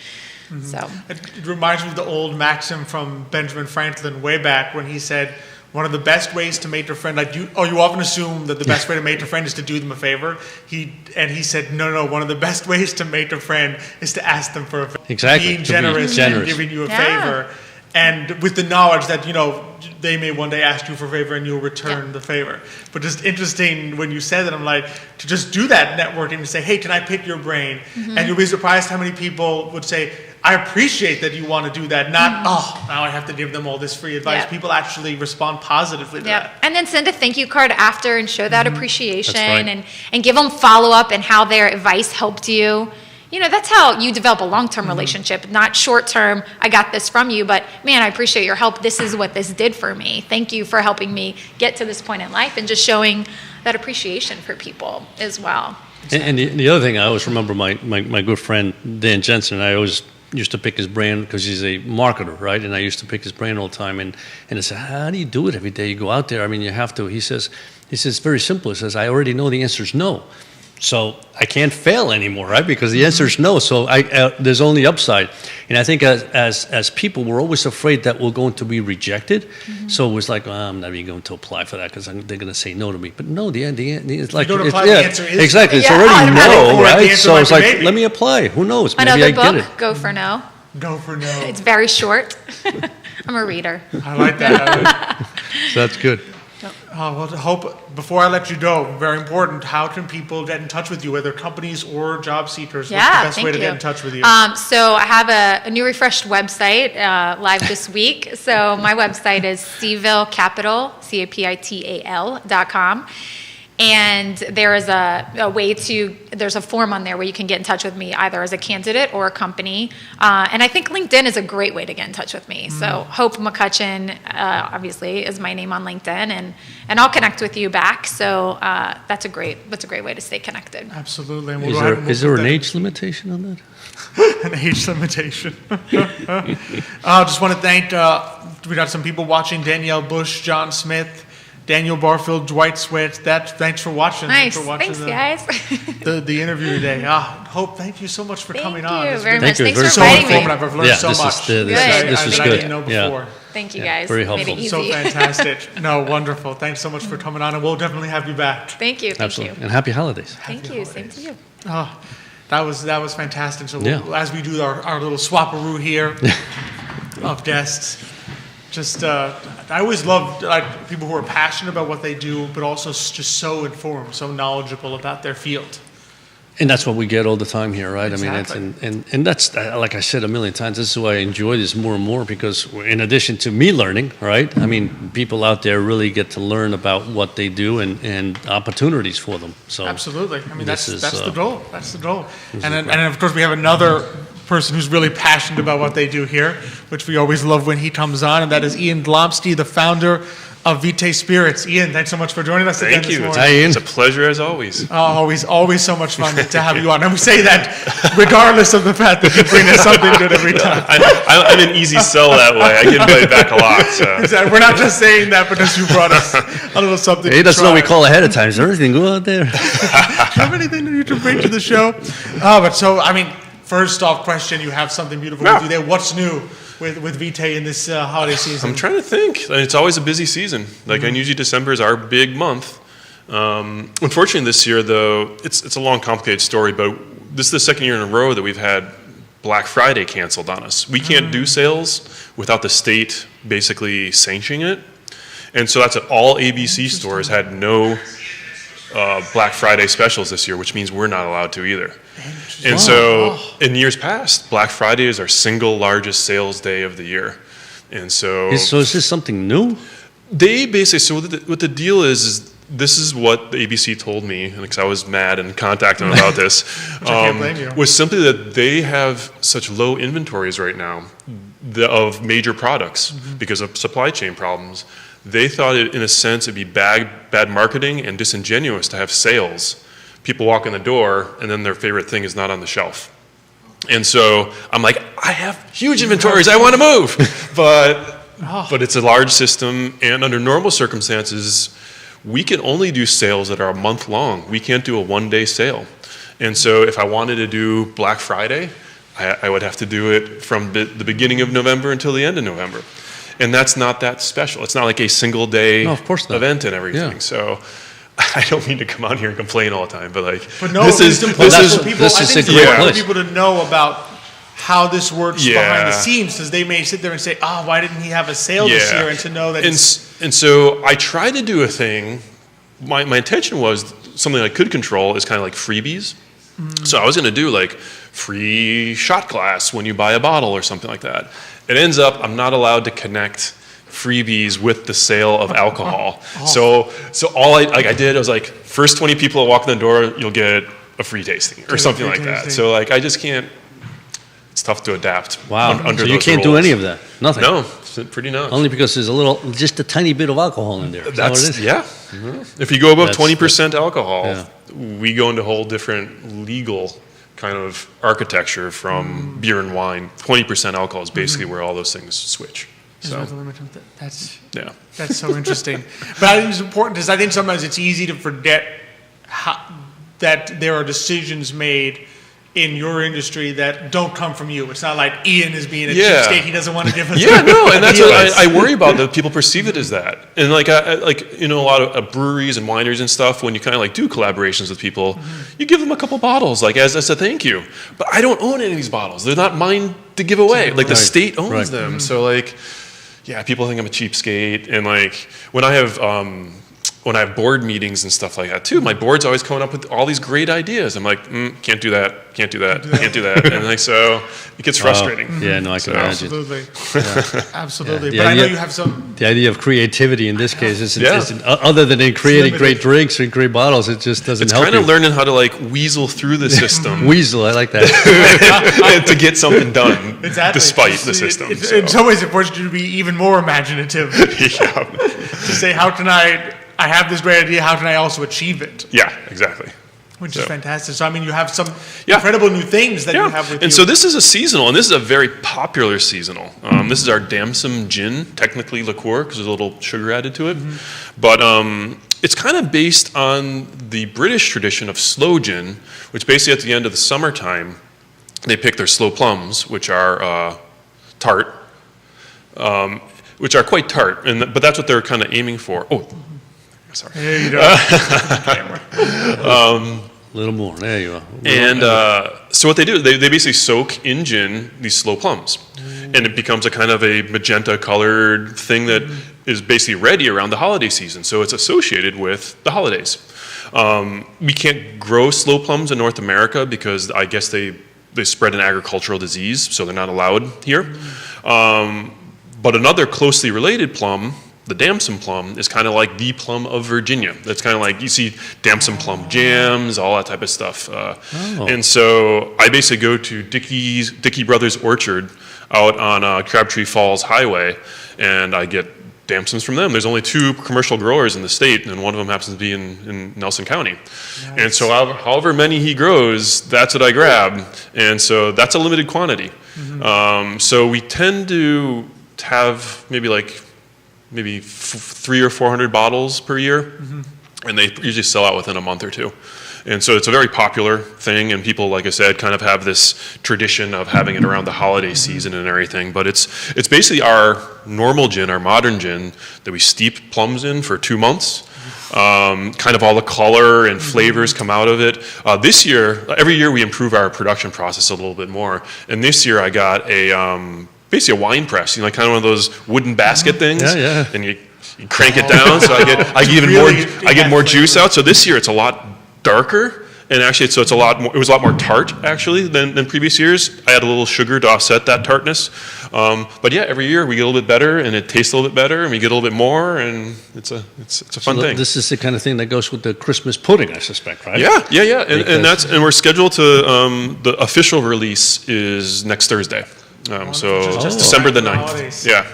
Speaker 3: So
Speaker 1: it reminds me of the old maxim from Benjamin Franklin way back when he said, one of the best ways to mate a friend, you often assume that the best way to mate a friend is to do them a favor. He said, no, one of the best ways to mate a friend is to ask them for a favor.
Speaker 2: Exactly.
Speaker 1: Being generous and giving you a favor. And with the knowledge that, they may one day ask you for a favor and you'll return the favor. But just interesting when you said that, I'm like, to just do that networking and say, hey, can I pick your brain? And you'll be surprised how many people would say, I appreciate that you want to do that, not, now I have to give them all this free advice. People actually respond positively to that.
Speaker 3: And then send a thank you card after and show that appreciation.
Speaker 2: That's right.
Speaker 3: and give them follow-up and how their advice helped you. That's how you develop a long-term relationship, not short-term, I got this from you, but man, I appreciate your help. This is what this did for me. Thank you for helping me get to this point in life, and just showing that appreciation for people as well.
Speaker 2: And the other thing, I always remember my good friend, Dan Jensen, I always used to pick his brain because he's a marketer, right? And I used to pick his brain all the time. And I said, how do you do it every day? You go out there, you have to. He says, it's very simple. He says, I already know the answer is no. So I can't fail anymore, right? Because the answer is no. So there's only upside. And I think as people, we're always afraid that we're going to be rejected. So it was like, I'm not even going to apply for that because they're going to say no to me. But no, the it's like,
Speaker 1: you don't apply, the answer is
Speaker 2: exactly. It's already no, right? So it's like, let me apply. Who knows? Maybe
Speaker 3: Another
Speaker 2: I
Speaker 3: book,
Speaker 2: get it.
Speaker 3: Go for No.
Speaker 1: Go for No.
Speaker 3: It's very short. I'm a reader.
Speaker 1: I like that.
Speaker 2: So that's good.
Speaker 1: Before I let you go, very important, how can people get in touch with you, whether companies or job seekers?
Speaker 3: Yeah,
Speaker 1: what's the best way to
Speaker 3: you.
Speaker 1: get in touch with you?
Speaker 3: So I have a new refreshed website live this week. So my website is cvilcapital, capital.com. And there is there's a form on there where you can get in touch with me either as a candidate or a company. And I think LinkedIn is a great way to get in touch with me. So Hope McCutcheon, obviously, is my name on LinkedIn, and I'll connect with you back. So that's a great way to stay connected.
Speaker 1: Absolutely. And
Speaker 2: Is there an age limitation on that?
Speaker 1: An age limitation. I just want to thank, we got some people watching, Danielle Bush, John Smith, Daniel Barfield, Dwight Swett. Thanks for watching.
Speaker 3: Nice.
Speaker 1: Thanks,
Speaker 3: guys.
Speaker 1: the interview today. Hope, thank you so much for coming on.
Speaker 3: Thank you very much.
Speaker 2: Thanks
Speaker 3: for
Speaker 1: so
Speaker 3: inviting me.
Speaker 1: informative. I've learned so much.
Speaker 2: This is
Speaker 1: I
Speaker 2: good.
Speaker 1: didn't know before.
Speaker 3: Thank you guys.
Speaker 2: Very helpful.
Speaker 3: Made it easy.
Speaker 1: So fantastic. No, wonderful. Thanks so much for coming on, and we'll definitely have you back.
Speaker 3: Thank you.
Speaker 2: Absolutely. And happy holidays.
Speaker 3: Thank you. Same to you.
Speaker 1: Oh, that was fantastic. So as we do our little swap-a-roo here of guests, just I always love people who are passionate about what they do, but also just so informed, so knowledgeable about their field.
Speaker 2: And that's what we get all the time here, right?
Speaker 1: Exactly.
Speaker 2: I mean, and that's, like I said a million times, this is why I enjoy this more and more, because in addition to me learning, right? I mean, people out there really get to learn about what they do and opportunities for them. So
Speaker 1: absolutely. I mean, that's the goal. That's the goal. And of course, we have another person who's really passionate about what they do here, which we always love when he comes on, and that is Ian Glomsky, the founder of Vitae Spirits. Ian, thanks so much for joining us again this morning.
Speaker 2: Hi, Ian.
Speaker 4: It's a pleasure as always.
Speaker 1: Always so much fun to have you on. And we say that regardless of the fact that you bring us something good every time.
Speaker 4: I'm an easy sell that way. I get invited back a lot. So.
Speaker 1: Exactly. We're not just saying that because you brought us a little something.
Speaker 2: He doesn't know we call ahead of time. Is there anything go out there?
Speaker 1: Do you have anything that you can bring to the show? But so, I mean, first off question, you have something beautiful to do there. What's new with Vitae in this holiday season?
Speaker 4: I'm trying to think. It's always a busy season. And usually December is our big month. Unfortunately this year, though, it's a long, complicated story, but this is the second year in a row that we've had Black Friday canceled on us. We can't do sales without the state basically sanctioning it. And so that's all ABC stores had no Black Friday specials this year, which means we're not allowed to either. And so in years past, Black Friday is our single largest sales day of the year. And so
Speaker 2: is this something new?
Speaker 4: They basically, so what the deal is this is what the ABC told me, because I was mad and contacted them about this, was simply that they have such low inventories right now of major products because of supply chain problems. They thought it, in a sense, it'd be bad marketing and disingenuous to have sales. People walk in the door and then their favorite thing is not on the shelf. And so I'm like, I have huge inventories, I want to move. But it's a large system, and under normal circumstances, we can only do sales that are a month long. We can't do a one-day sale. And so if I wanted to do Black Friday, I would have to do it from the beginning of November until the end of November. And that's not that special. It's not like a single day event and everything. Yeah. So I don't mean to come out here and complain all the time, but
Speaker 1: this is important for people to know about how this works behind the scenes, because they may sit there and say, why didn't he have a sale this year? And to know that
Speaker 4: and so I tried to do a thing. My intention was something I could control is kind of like freebies. So I was going to do like free shot glass when you buy a bottle or something like that. It ends up I'm not allowed to connect freebies with the sale of alcohol. So all I did, I was like, first 20 people that walk in the door, you'll get a free tasting or something like that. So I just can't. It's tough to adapt.
Speaker 2: Wow.
Speaker 4: Under
Speaker 2: so you can't do any of that. Nothing.
Speaker 4: No, pretty not.
Speaker 2: Only because there's just a tiny bit of alcohol in there.
Speaker 4: That's If you go above 20% alcohol, we go into a whole different legal kind of architecture from beer and wine. 20% alcohol is basically where all those things switch. So
Speaker 1: that's so interesting. But I think it's important because I think sometimes it's easy to forget that there are decisions made in your industry that don't come from you. It's not like Ian is being a cheapskate. He doesn't want to give us.
Speaker 4: And that's what I worry about. That people perceive it as that. And a lot of breweries and wineries and stuff. When you kind of do collaborations with people, you give them a couple bottles, as a thank you. But I don't own any of these bottles. They're not mine to give away. The state owns them. So people think I'm a cheapskate. And when I have board meetings and stuff like that too, my board's always coming up with all these great ideas. I'm like, can't do that, can't do that, can't do that. And so it gets frustrating.
Speaker 2: Yeah, no, I can imagine.
Speaker 1: Absolutely. Absolutely. But I know you have some...
Speaker 2: The idea of creativity in this case is other than in creating great drinks or great bottles, it just doesn't help you.
Speaker 4: It's kind of learning how to weasel through the system.
Speaker 2: Weasel, I like that.
Speaker 4: to get something done despite the system.
Speaker 1: In some ways, it forces you to be even more imaginative. To say, I have this great idea, how can I also achieve it?
Speaker 4: Yeah, exactly.
Speaker 1: Which is fantastic. So, I mean, you have some incredible new things that you have with you.
Speaker 4: And so this is a seasonal, and this is a very popular seasonal. This is our Damsom Gin, technically liqueur, because there's a little sugar added to it. But it's kind of based on the British tradition of sloe gin, which basically at the end of the summertime, they pick their sloe plums, which are tart, which are quite tart, but that's what they're kind of aiming for. Oh, sorry.
Speaker 1: There you go.
Speaker 2: A little more. There you are.
Speaker 4: And so what they do, they basically soak in gin these sloe plums. And it becomes a kind of a magenta colored thing that is basically ready around the holiday season. So it's associated with the holidays. We can't grow sloe plums in North America because I guess they spread an agricultural disease, so they're not allowed here. But another closely related plum, the Damson Plum, is kind of like the plum of Virginia. That's kind of like, you see Damson Plum jams, all that type of stuff. And so I basically go to Dickey Brothers Orchard out on Crabtree Falls Highway, and I get Damsons from them. There's only 2 commercial growers in the state, and one of them happens to be in Nelson County. Nice. And so however many he grows, that's what I grab. And so that's a limited quantity. So we tend to have maybe 300 or 400 bottles per year, and they usually sell out within a month or 2. And so it's a very popular thing, and people, like I said, kind of have this tradition of having it around the holiday season and everything. But it's basically our normal gin, our modern gin, that we steep plums in for 2 months. Kind of all the color and flavors come out of it. This year, every year we improve our production process a little bit more. And this year I got basically a wine press, kind of one of those wooden basket things.
Speaker 2: Yeah.
Speaker 4: And you crank it down, so I get more juice out. So this year it's a lot darker, and actually, so it was a lot more tart actually than previous years. I had a little sugar to offset that tartness. But yeah, every year we get a little bit better, and it tastes a little bit better, and we get a little bit more, and it's a fun thing.
Speaker 2: This is the kind of thing that goes with the Christmas pudding, I suspect, right?
Speaker 4: Yeah. And we're scheduled to the official release is next Thursday. So just December the 9th. Yeah.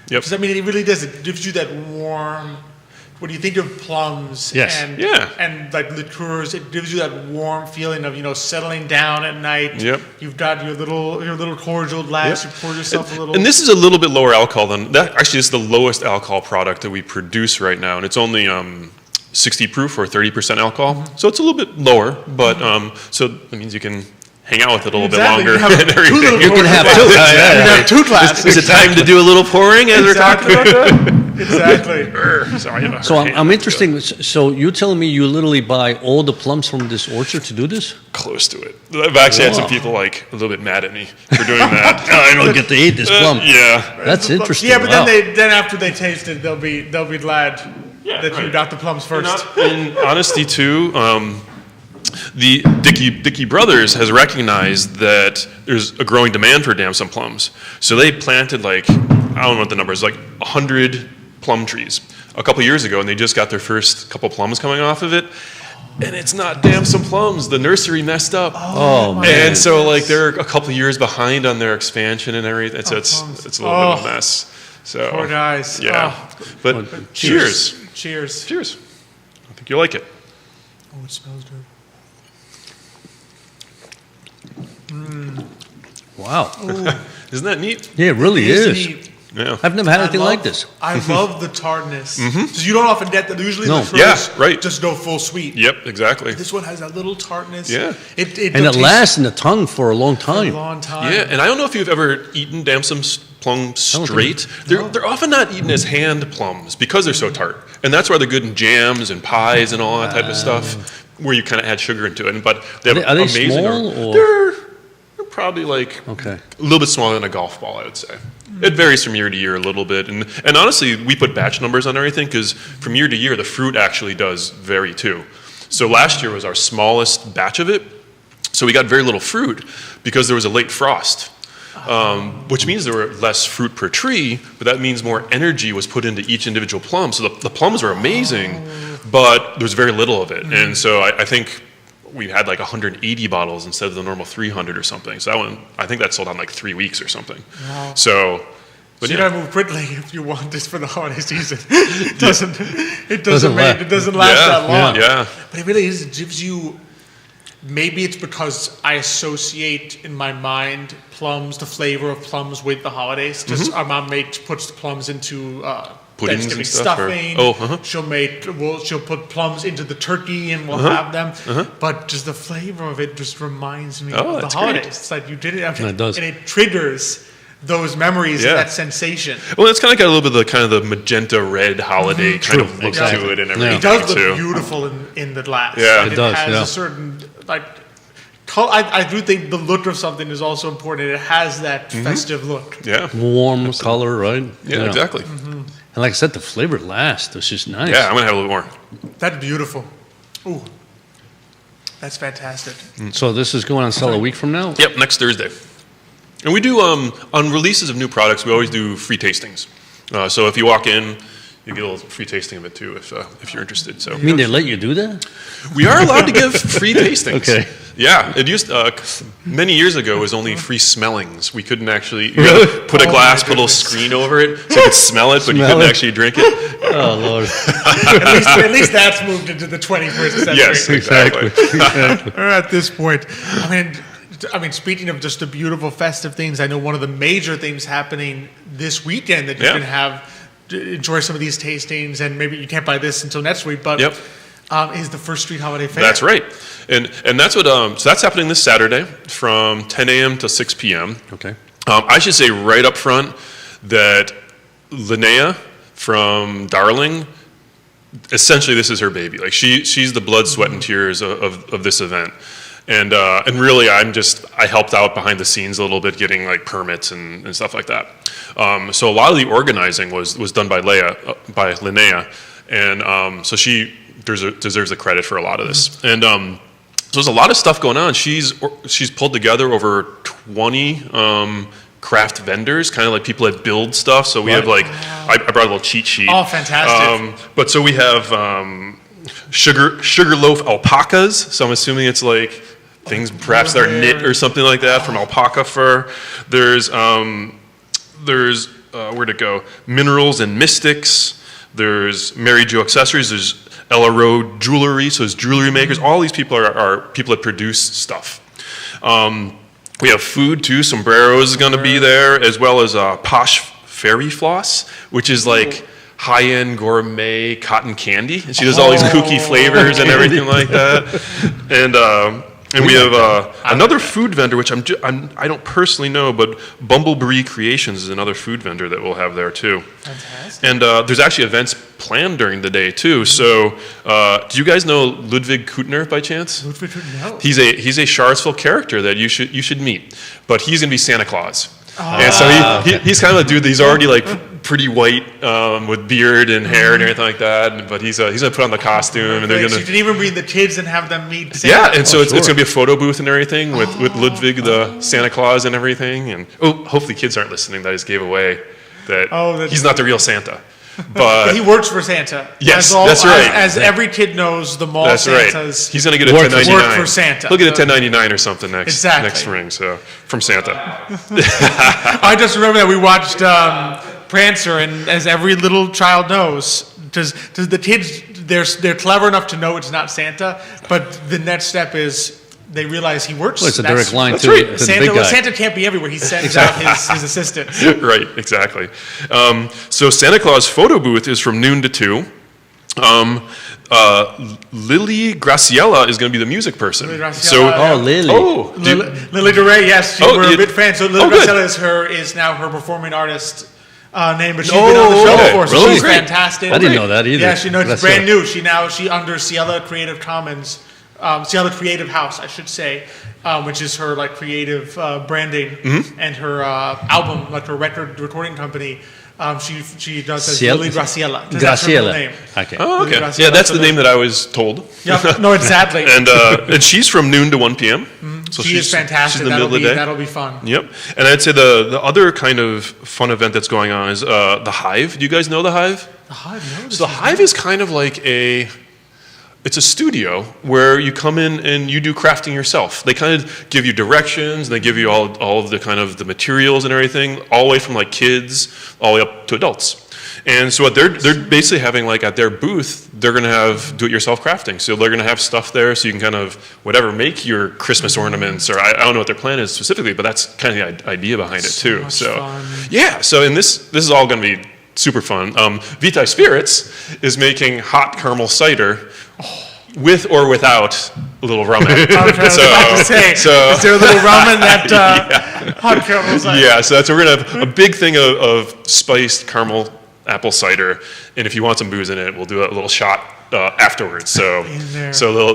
Speaker 4: Yep.
Speaker 1: Because I mean, it really does. It gives you that warm. When you think of plums and like liqueurs, it gives you that warm feeling of settling down at night.
Speaker 4: Yep.
Speaker 1: You've got your little cordial glass. You pour yourself a little.
Speaker 4: And this is a little bit lower alcohol than that. Actually, it's the lowest alcohol product that we produce right now, and it's only 60 proof or 30% alcohol. So it's a little bit lower, but so that means you can hang out with it a little bit longer.
Speaker 1: You can
Speaker 2: have 2.
Speaker 1: You can have 2 glasses.
Speaker 4: Is it time to do a little pouring as we're talking about that?
Speaker 1: Exactly.
Speaker 4: Sorry.
Speaker 2: So I'm interested. So you're telling me you literally buy all the plums from this orchard to do this?
Speaker 4: Close to it. I've actually had some people a little bit mad at me for doing that.
Speaker 2: I don't get to eat this plum.
Speaker 4: Yeah.
Speaker 2: That's interesting.
Speaker 1: Yeah, but then after they taste it, they'll be glad that you got the plums first.
Speaker 4: In honesty too, the Dickey Brothers has recognized that there's a growing demand for Damson plums. So they planted I don't know what the number is, 100 plum trees a couple years ago, and they just got their first couple plums coming off of it. And it's not Damson plums. The nursery messed up.
Speaker 2: Oh man.
Speaker 4: And so they're a couple years behind on their expansion and everything. So it's a little bit of a mess. So
Speaker 1: poor guys.
Speaker 4: Yeah. But cheers.
Speaker 1: Cheers.
Speaker 4: I think you'll like it.
Speaker 1: Oh, it smells good.
Speaker 2: Wow.
Speaker 4: Isn't that neat?
Speaker 2: Yeah, it really is.
Speaker 1: Neat.
Speaker 4: Yeah.
Speaker 2: I've never had anything like this.
Speaker 1: I love the tartness. Because you don't often get that. Usually the fruits just go full sweet.
Speaker 4: Yep, exactly.
Speaker 1: This one has that little tartness.
Speaker 4: Yeah.
Speaker 2: It lasts in the tongue for a long time.
Speaker 4: Yeah, and I don't know if you've ever eaten Damson plum straight. They're often not eaten as hand plums because they're so tart. And that's why they're good in jams and pies and all that type of stuff, where you kind of add sugar into it. But they have
Speaker 2: are they
Speaker 4: amazing.
Speaker 2: Small,
Speaker 4: They're probably a little bit smaller than a golf ball, I would say. It varies from year to year a little bit. And honestly, we put batch numbers on everything because from year to year, the fruit actually does vary too. So last year was our smallest batch of it. So we got very little fruit because there was a late frost, which means there were less fruit per tree, but that means more energy was put into each individual plum. So the plums were amazing, but there was very little of it. And so I think we had 180 bottles instead of the normal 300 or something. So that one, I think that sold out in 3 weeks or something.
Speaker 1: Wow.
Speaker 4: So
Speaker 1: you gotta move quickly if you want this for the holiday season. It doesn't last that long.
Speaker 4: Yeah.
Speaker 1: But it really is. It gives you maybe it's because I associate in my mind the flavor of plums with the holidays. Just our mom puts the plums into
Speaker 4: puddings
Speaker 1: Thanksgiving
Speaker 4: and stuff,
Speaker 1: stuffing. She'll put plums into the turkey and we'll have them. But just the flavor of it just reminds me of the holidays.
Speaker 4: Great.
Speaker 1: It's like you did it,
Speaker 2: it does.
Speaker 1: and it triggers those memories and that sensation.
Speaker 4: Well, it's kind of got a little bit of the kind of the magenta red holiday kind of look to it and everything.
Speaker 1: It does look beautiful in the glass.
Speaker 4: Yeah,
Speaker 1: it does. Has a certain I do think the look of something is also important. It has that festive look.
Speaker 4: Yeah,
Speaker 2: warm color, right?
Speaker 4: Yeah, exactly.
Speaker 2: And like I said, the flavor lasts. It's just nice.
Speaker 4: Yeah, I'm gonna have a little more.
Speaker 1: That's beautiful. Ooh, that's fantastic.
Speaker 2: So this is going on sale a week from now?
Speaker 4: Yep, next Thursday. And we do, on releases of new products, we always do free tastings. So if you walk in, you get a little free tasting of it too, if you're interested. So
Speaker 2: you mean they let you do that?
Speaker 4: We are allowed to give free tastings.
Speaker 2: Okay.
Speaker 4: Yeah, it used many years ago it was only free smellings. We couldn't actually put a glass, put a little screen over it so you could smell it, but you couldn't actually drink it.
Speaker 2: Oh Lord!
Speaker 1: at least that's moved into the 21st century.
Speaker 4: Yes, exactly.
Speaker 1: At this point, I mean, speaking of just the beautiful festive things, I know one of the major things happening this weekend that you can enjoy some of these tastings, and maybe you can't buy this until next week, but is the First Street Holiday Fair.
Speaker 4: That's right, and that's what so that's happening this Saturday from 10 a.m. to 6 p.m.
Speaker 2: Okay.
Speaker 4: I should say right up front that Linnea from Darling, essentially this is her baby. Like she's the blood, sweat, and tears of this event. And really, I helped out behind the scenes a little bit, getting like permits and stuff like that. So a lot of the organizing was done by Linnea, and so she deserves the credit for a lot of this. And so there's a lot of stuff going on. She's pulled together over 20 craft vendors, kind of like people that build stuff. So we have I brought a little cheat sheet.
Speaker 1: Oh, fantastic!
Speaker 4: But so we have sugarloaf alpacas. So I'm assuming it's like things perhaps that are knit or something like that from alpaca fur. There's where'd it go? Minerals and Mystics. There's Mary Jo Accessories. There's Ella Rowe Jewelry. So there's jewelry makers. All these people are people that produce stuff. We have food too. Sombreros is going to be there, as well as Posh Fairy Floss, which is like high-end gourmet cotton candy. And she does all these kooky flavors and everything like that. And we have another food vendor, which I don't personally know, but Bumblebee Creations is another food vendor that we'll have there too.
Speaker 1: Fantastic.
Speaker 4: And there's actually events planned during the day too. So do you guys know Ludwig Kutner by chance?
Speaker 1: Ludwig Kutner, no.
Speaker 4: He's a Charlottesville character that you should meet, but he's gonna be Santa Claus. And so he's kind of a dude that he's already like pretty white with beard and hair and everything like that. But he's gonna put on the costume, and they're gonna.
Speaker 1: So you can even bring the kids and have them meet Santa.
Speaker 4: Yeah, and so it's gonna be a photo booth and everything with Ludwig the Santa Claus and everything. And hopefully kids aren't listening. That I just gave away that he's not the real Santa. But
Speaker 1: he works for Santa.
Speaker 4: Yes, that's right.
Speaker 1: As every kid knows, the mall Santas.
Speaker 4: He's going to get a 1099.
Speaker 1: Work for Santa.
Speaker 4: He'll get a 1099 or something next spring. So from Santa.
Speaker 1: I just remember that we watched Prancer, and as every little child knows, does the kids they're clever enough to know it's not Santa, but the next step is they realize he works.
Speaker 2: Well, it's a direct line to
Speaker 1: the
Speaker 2: big guy.
Speaker 1: Santa can't be everywhere. He sends out his assistants.
Speaker 4: Right, exactly. So Santa Claus photo booth is from noon to 2. Lily Graciela is going to be the music person.
Speaker 1: Lily Graciela,
Speaker 2: Lily.
Speaker 1: Lily DeRay, yes, we're a big fan. So Lily Graciela is now her performing artist name, but she's been on the show before, so
Speaker 4: really?
Speaker 1: she's fantastic.
Speaker 2: I didn't know that either.
Speaker 1: Yeah, it's brand new. She under Ciela Creative Commons. Ciela Creative House, I should say, which is her like creative branding and her album, like her recording company. She does as Lily Graciela. That's her middle name.
Speaker 2: Okay.
Speaker 4: Oh, okay. Yeah, that's the name that I was told.
Speaker 1: Yeah, no, exactly.
Speaker 4: And she's from noon to 1 p.m. So
Speaker 1: she is fantastic.
Speaker 4: She's in the middle of the day.
Speaker 1: That'll be fun.
Speaker 4: Yep. And I'd say the other kind of fun event that's going on is the Hive. Do you guys know the Hive?
Speaker 1: The Hive, no.
Speaker 4: So the Hive is kind of like it's a studio where you come in and you do crafting yourself. They kind of give you directions, and they give you all of the kind of the materials and everything, all the way from like kids all the way up to adults. And so what they're basically having, like, at their booth, they're going to have do-it-yourself crafting. So they're going to have stuff there so you can kind of, whatever, make your Christmas ornaments, or I don't know what their plan is specifically, but that's kind of the idea behind it too. So
Speaker 1: fun.
Speaker 4: yeah, so and this is all going to be super fun. Vitae Spirits is making hot caramel cider with or without a little rum in it.
Speaker 1: I was about to say, is there a little rum in that hot caramel cider?
Speaker 4: Yeah, so we're going to have a big thing of spiced caramel apple cider, and if you want some booze in it, we'll do a little shot afterwards. So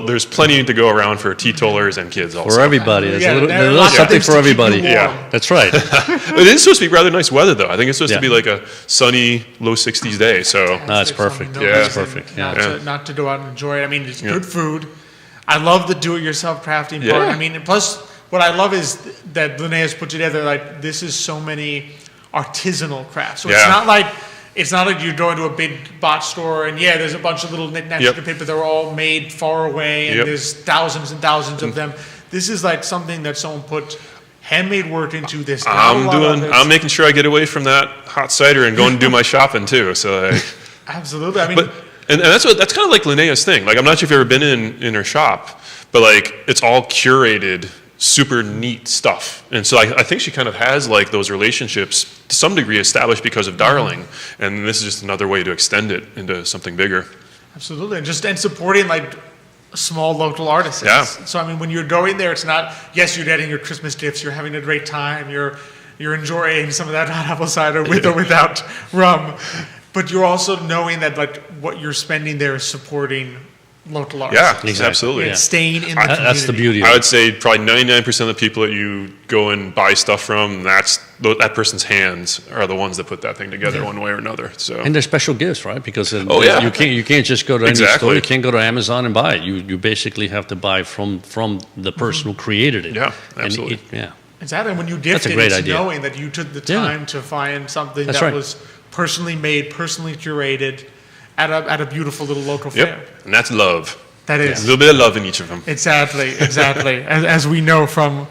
Speaker 4: there's plenty to go around for teetotalers and kids also.
Speaker 2: For everybody. There's a little something for everybody.
Speaker 4: Yeah,
Speaker 2: that's right.
Speaker 4: It is supposed to be rather nice weather, though. I think it's supposed to be like a sunny, low 60s day. So
Speaker 2: no, it's perfect.
Speaker 4: Yeah,
Speaker 2: it's perfect.
Speaker 1: Not to go out and enjoy it. I mean, it's good food. I love the do-it-yourself crafting part. I mean, plus what I love is that Linnea's put together, like, this is so many artisanal crafts. So it's not like you're going to a big box store and there's a bunch of little knickknacks you can pick, but they're all made far away and there's thousands and thousands of them. This is like something that someone put handmade work into this.
Speaker 4: I'm making sure I get away from that hot cider and go and do my shopping too. So
Speaker 1: absolutely. I mean,
Speaker 4: and that's kind of like Linnea's thing. Like, I'm not sure if you've ever been in her shop, but like, it's all curated, super neat stuff. And so I think she kind of has like those relationships to some degree established because of Darling, and this is just another way to extend it into something bigger.
Speaker 1: Absolutely, and supporting like small local artists.
Speaker 4: Yeah.
Speaker 1: So I mean, when you're going there, it's not, yes, you're getting your Christmas gifts, you're having a great time, you're enjoying some of that hot apple cider with or without rum, but you're also knowing that like what you're spending there is supporting local artists.
Speaker 4: Yeah, exactly. Absolutely.
Speaker 1: And staying in the community.
Speaker 2: That's the beauty of it.
Speaker 4: I would say probably 99% of the people that you go and buy stuff from, that person's hands are the ones that put that thing together one way or another. So.
Speaker 2: And they're special gifts, right? Because you can't just go to any store. You can't go to Amazon and buy it. You basically have to buy from the person who created it.
Speaker 4: Yeah, absolutely.
Speaker 1: Exactly. And when you gift it, it's knowing that you took the time to find something that was personally made, personally curated, at a beautiful little local fair.
Speaker 4: And that's love.
Speaker 1: That is.
Speaker 4: A little bit of love in each of them.
Speaker 1: Exactly. as we know from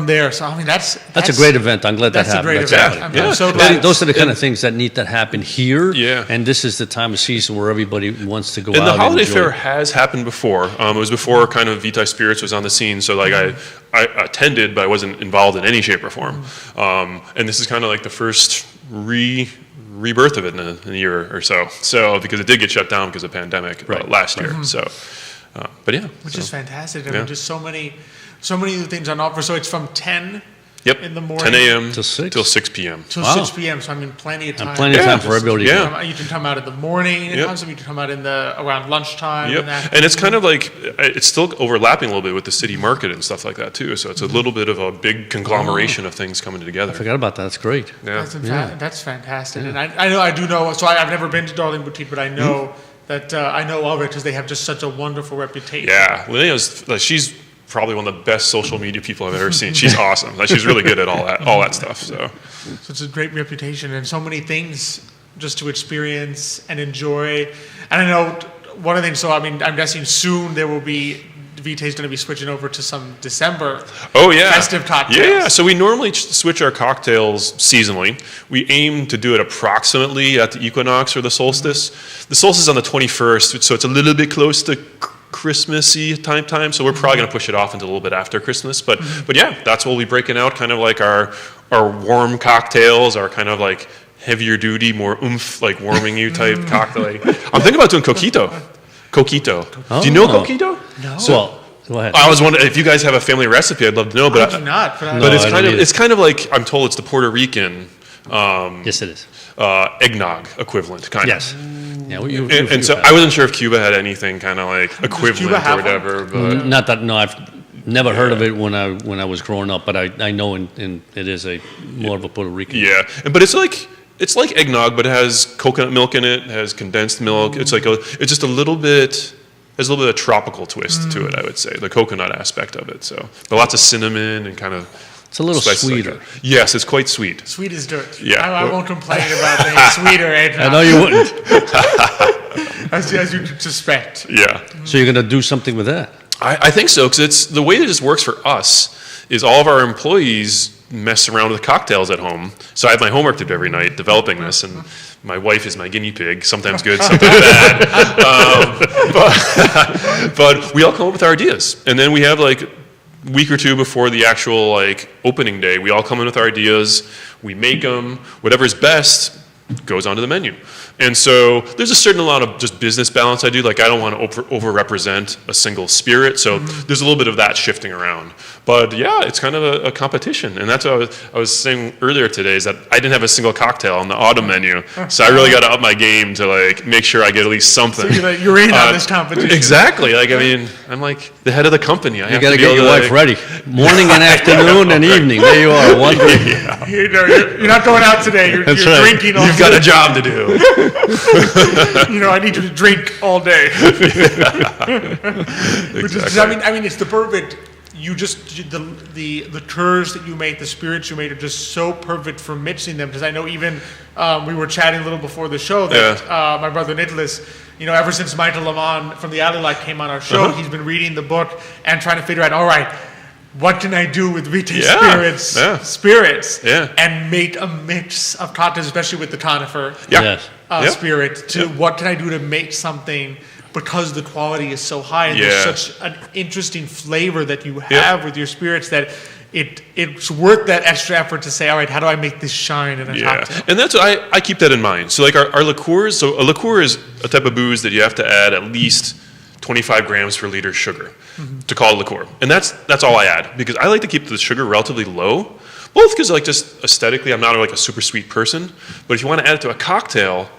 Speaker 1: there. So I mean, that's
Speaker 2: a great event. I'm glad that happened.
Speaker 1: That's a great event. I'm so glad.
Speaker 2: Those are the kind of things that need to happen here.
Speaker 4: Yeah.
Speaker 2: And this is the time of season where everybody wants to go out
Speaker 4: and the holiday
Speaker 2: enjoy.
Speaker 4: fair has happened before. It was before kind of Vitae Spirits was on the scene. So like I attended, but I wasn't involved in any shape or form. And this is kind of like the first rebirth of it in a year or so. So because it did get shut down because of the pandemic last year. So, but yeah.
Speaker 1: Which is fantastic. I mean, just so many new things on offer. So it's from 10 in the morning.
Speaker 4: 10 a.m.
Speaker 2: till
Speaker 4: 6 p.m.
Speaker 1: Till 6 p.m. So I mean, plenty of time.
Speaker 2: And plenty of time for everybody.
Speaker 1: You can come out in the morning. You can come out around lunchtime.
Speaker 4: And it's kind of like, it's still overlapping a little bit with the city market and stuff like that too. So it's a little bit of a big conglomeration of things coming together.
Speaker 2: I forgot about that. That's great.
Speaker 4: Yeah.
Speaker 1: That's fantastic. And I do know. So I've never been to Darling Boutique, but I know that I know of it because they have just such a wonderful reputation.
Speaker 4: Yeah, Linnea's she's probably one of the best social media people I've ever seen. She's awesome. She's really good at all that stuff. So
Speaker 1: it's a great reputation and so many things just to experience and enjoy. And I know one of the things. So I mean, I'm guessing soon there will be. Vitae's going to be switching over to some December festive cocktails.
Speaker 4: Yeah, so we normally switch our cocktails seasonally. We aim to do it approximately at the equinox or the solstice. The solstice is on the 21st, so it's a little bit close to Christmassy time. So we're probably going to push it off into a little bit after Christmas. But yeah, that's what we'll be breaking out, kind of like our warm cocktails, our kind of like heavier duty, more oomph, like warming you type cocktail. I'm thinking about doing coquito. Do you know coquito?
Speaker 1: No.
Speaker 2: So, go ahead.
Speaker 4: I was wondering if you guys have a family recipe. I'd love to know, but
Speaker 1: I do not.
Speaker 4: But it's kind of like, I'm told it's the Puerto Rican.
Speaker 2: Yes, it is.
Speaker 4: Eggnog equivalent, kind of.
Speaker 2: Yes. Yeah,
Speaker 4: and so I wasn't sure if Cuba had anything kind of like equivalent or whatever. But
Speaker 2: not that. No, I've never heard of it when I was growing up, but I know it is more of a Puerto Rican.
Speaker 4: Yeah, but it's like eggnog, but it has coconut milk in it. It has condensed milk. It's just a little bit. There's a little bit of tropical twist to it, I would say, the coconut aspect of it. So, but lots of cinnamon and kind of.
Speaker 2: It's a little sweeter.
Speaker 4: Like yes, it's quite sweet.
Speaker 1: Sweet as dirt.
Speaker 4: Yeah,
Speaker 1: I won't complain about the sweeter eggnog.
Speaker 2: I know you wouldn't.
Speaker 1: as you suspect.
Speaker 4: Yeah.
Speaker 2: So you're going to do something with that?
Speaker 4: I think so, because it's the way that this works for us is all of our employees mess around with cocktails at home. So I have my homework to do every night developing this, and My wife is my guinea pig, sometimes good, sometimes bad. But we all come up with our ideas. And then we have like a week or two before the actual like opening day, we all come in with our ideas, we make them, whatever's best goes onto the menu. And so there's a certain amount of just business balance I do. Like I don't want to over-represent a single spirit. So there's a little bit of that shifting around. But yeah, it's kind of a competition. And that's what I was saying earlier today is that I didn't have a single cocktail on the autumn menu. So I really got to up my game to like make sure I get at least something.
Speaker 1: So you're in on this competition.
Speaker 4: Exactly. Like, I mean, I'm like the head of the company.
Speaker 2: You got to get your wife ready. Morning and afternoon and evening. There you are. One drink.
Speaker 4: Yeah.
Speaker 1: You're not going out today. You're drinking all day.
Speaker 4: You've got a job to do.
Speaker 1: I need you to drink all day.
Speaker 4: Exactly.
Speaker 1: I mean, it's the perfect. You just the liqueurs that you make, the spirits you made are just so perfect for mixing them. Because I know even we were chatting a little before the show that my brother Nicholas, ever since Michael Lamont from the Alley Light came on our show, he's been reading the book and trying to figure out, all right, what can I do with retail spirits and make a mix of cocktails, especially with the conifer spirit, what can I do to make something because the quality is so high and there's such an interesting flavor that you have with your spirits that it's worth that extra effort to say, all right, how do I make this shine in a cocktail?
Speaker 4: And that's what I keep that in mind. So like our liqueurs, so a liqueur is a type of booze that you have to add at least 25 grams per liter sugar to call it liqueur. And that's all I add because I like to keep the sugar relatively low, both because like just aesthetically I'm not like a super sweet person, but if you want to add it to a cocktail,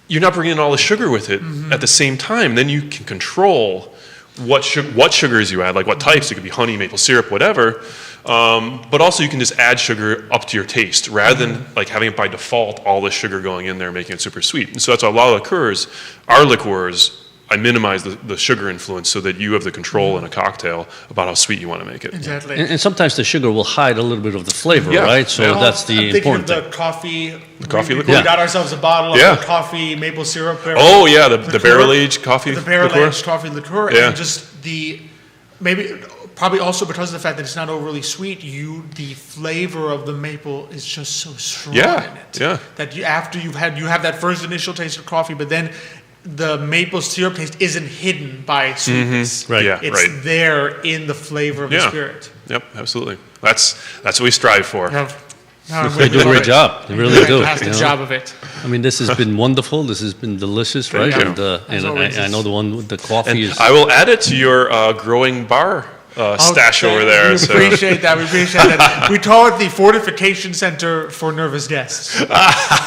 Speaker 4: you're not bringing in all the sugar with it at the same time. Then you can control what sugars you add, like what types. It could be honey, maple syrup, whatever. But also you can just add sugar up to your taste rather than like having it by default, all the sugar going in there, making it super sweet. And so that's why a lot of liqueurs, our liqueurs, I minimize the sugar influence so that you have the control in a cocktail about how sweet you want to make it.
Speaker 1: Exactly.
Speaker 2: And sometimes the sugar will hide a little bit of the flavor, right? So that's the important thing.
Speaker 1: The coffee.
Speaker 4: The coffee liqueur?
Speaker 1: We got ourselves a bottle of the coffee maple syrup.
Speaker 4: Oh, yeah, the barrel-aged coffee liqueur.
Speaker 1: The barrel-aged coffee liqueur.
Speaker 4: Yeah.
Speaker 1: And just probably also because of the fact that it's not overly sweet, the flavor of the maple is just so strong in it.
Speaker 4: Yeah.
Speaker 1: That after you have that first initial taste of coffee, but then the maple syrup taste isn't hidden by sweetness.
Speaker 2: Right.
Speaker 4: Yeah,
Speaker 1: it's there in the flavor of the spirit.
Speaker 4: Yep, absolutely. That's what we strive for.
Speaker 2: They do a great job. They really do.
Speaker 1: Fantastic job of it.
Speaker 2: I mean, this has been wonderful. This has been delicious, right?
Speaker 4: Thank you.
Speaker 2: And I know the one with the coffee is.
Speaker 4: I will add it to your growing bar stash over there.
Speaker 1: We appreciate that. We appreciate that. We call it the Fortification Center for Nervous Guests.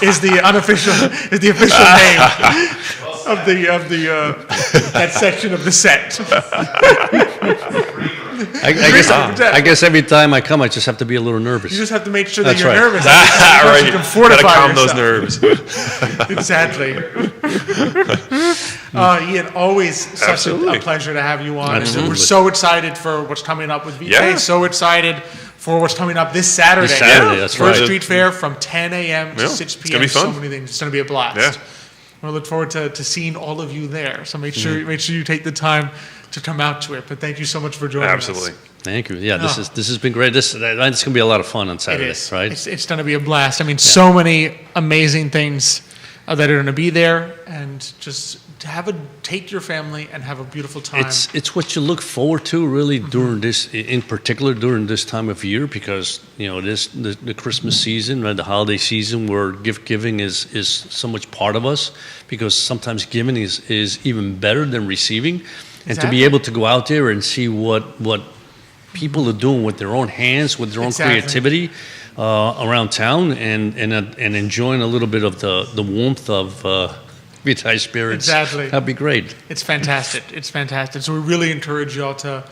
Speaker 1: Is the official name of that section of the set.
Speaker 2: I guess every time I come, I just have to be a little nervous.
Speaker 1: You just have to make sure that you're
Speaker 2: right.
Speaker 1: nervous.
Speaker 4: Right.
Speaker 1: You can fortify
Speaker 4: calm
Speaker 1: yourself.
Speaker 4: those nerves.
Speaker 1: Exactly. Ian, always such a pleasure to have you on.
Speaker 2: Absolutely.
Speaker 1: We're so excited for what's coming up with VK.
Speaker 4: Yeah.
Speaker 1: So excited for what's coming up this Saturday.
Speaker 2: That's right.
Speaker 1: First Street Fair from 10 a.m. to 6 p.m.
Speaker 4: It's going to be fun.
Speaker 1: So many things. It's going to be a blast.
Speaker 4: Yeah.
Speaker 1: We look forward to seeing all of you there. So make sure you take the time to come out to it. But thank you so much for joining us.
Speaker 4: Absolutely.
Speaker 2: Thank you. Yeah, this has been great. It's going to be a lot of fun on Saturday, right?
Speaker 1: It's going to be a blast. I mean, so many amazing things that are going to be there, and just to take your family and have a beautiful time.
Speaker 2: It's what you look forward to really during this, in particular during this time of year, because the Christmas season, right, the holiday season, where gift giving is so much part of us, because sometimes giving is even better than receiving, and to be able to go out there and see what people are doing with their own hands, with their own creativity around town, and enjoying a little bit of the warmth of Vitae spirits.
Speaker 1: Exactly.
Speaker 2: That'd be great.
Speaker 1: It's fantastic. It's fantastic. So we really encourage you all to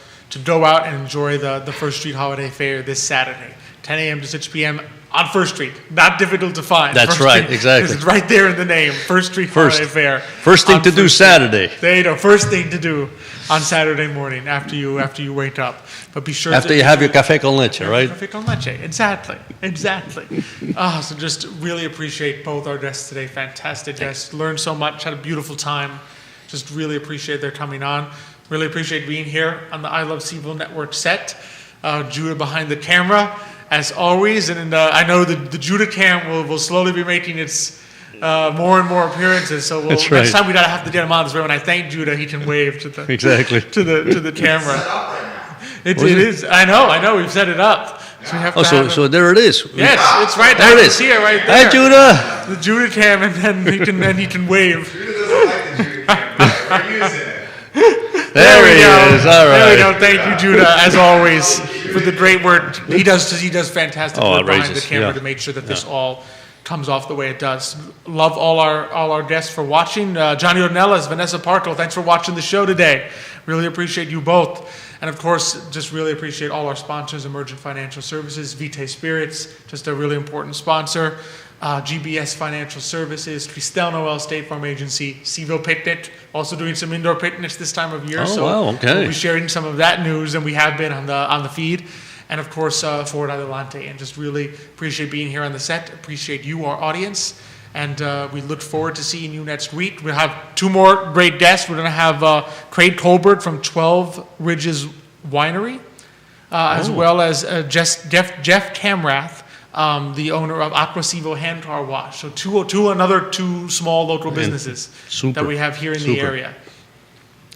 Speaker 1: go out and enjoy the First Street Holiday Fair this Saturday, 10 a.m. to 6 p.m. on First Street. Not difficult to find.
Speaker 2: That's right, exactly.
Speaker 1: It's right there in the name, First Street Holiday Fair.
Speaker 2: First thing to do Saturday.
Speaker 1: There you go. First thing to do on Saturday morning after you wake up. But be sure
Speaker 2: after you have your café con leche, right?
Speaker 1: Café con leche. Exactly. So just really appreciate both our guests today. Fantastic guests. Learned so much. Had a beautiful time. Just really appreciate their coming on. Really appreciate being here on the I Love Seville Network set. Judah behind the camera, as always. And I know the Judah cam will slowly be making its more and more appearances. So
Speaker 2: That's
Speaker 1: next
Speaker 2: right.
Speaker 1: time we gotta have to get him on this way. When I thank Judah, he can wave to the
Speaker 2: Exactly.
Speaker 1: to the camera. It is. I know. We've set it up. So we have to have
Speaker 2: So there it is.
Speaker 1: Yes, it's right
Speaker 2: There
Speaker 1: there.
Speaker 2: it
Speaker 1: I
Speaker 2: is.
Speaker 1: see it right there.
Speaker 2: Hi, Judah.
Speaker 1: The Judah cam, and then he can wave.
Speaker 5: Judah doesn't like the Judah camera. We're using it.
Speaker 2: There he
Speaker 1: go.
Speaker 2: is. All
Speaker 1: There we
Speaker 2: right.
Speaker 1: go. Thank you, Judah, as always, for the great work. He does fantastic work behind the
Speaker 2: outrageous.
Speaker 1: camera
Speaker 2: Yeah.
Speaker 1: to make sure that this all comes off the way it does. Love all our guests for watching. Johnny Ornelas, Vanessa Parkle, thanks for watching the show today. Really appreciate you both. And of course, just really appreciate all our sponsors, Emergent Financial Services, Vitae Spirits, just a really important sponsor. GBS Financial Services, Cristel Noel State Farm Agency, Seaville Picnic, also doing some indoor picnics this time of year.
Speaker 2: Oh,
Speaker 1: so
Speaker 2: wow, okay.
Speaker 1: we'll be sharing some of that news, and we have been on the feed. And of course, Ford Adelante. And just really appreciate being here on the set. Appreciate you, our audience. And we look forward to seeing you next week. We'll have 2 more great guests. We're going to have Craig Colbert from 12 Ridges Winery, as well as Jeff Camrath, the owner of Aquasivo Hand Car Wash. So another two small local businesses that we have here in the area.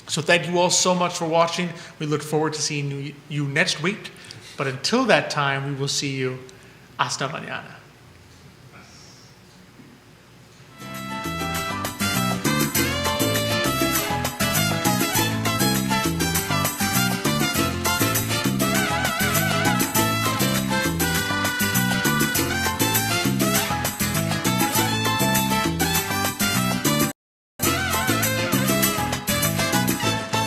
Speaker 1: So thank you all so much for watching. We look forward to seeing you next week. But until that time, we will see you. Hasta mañana.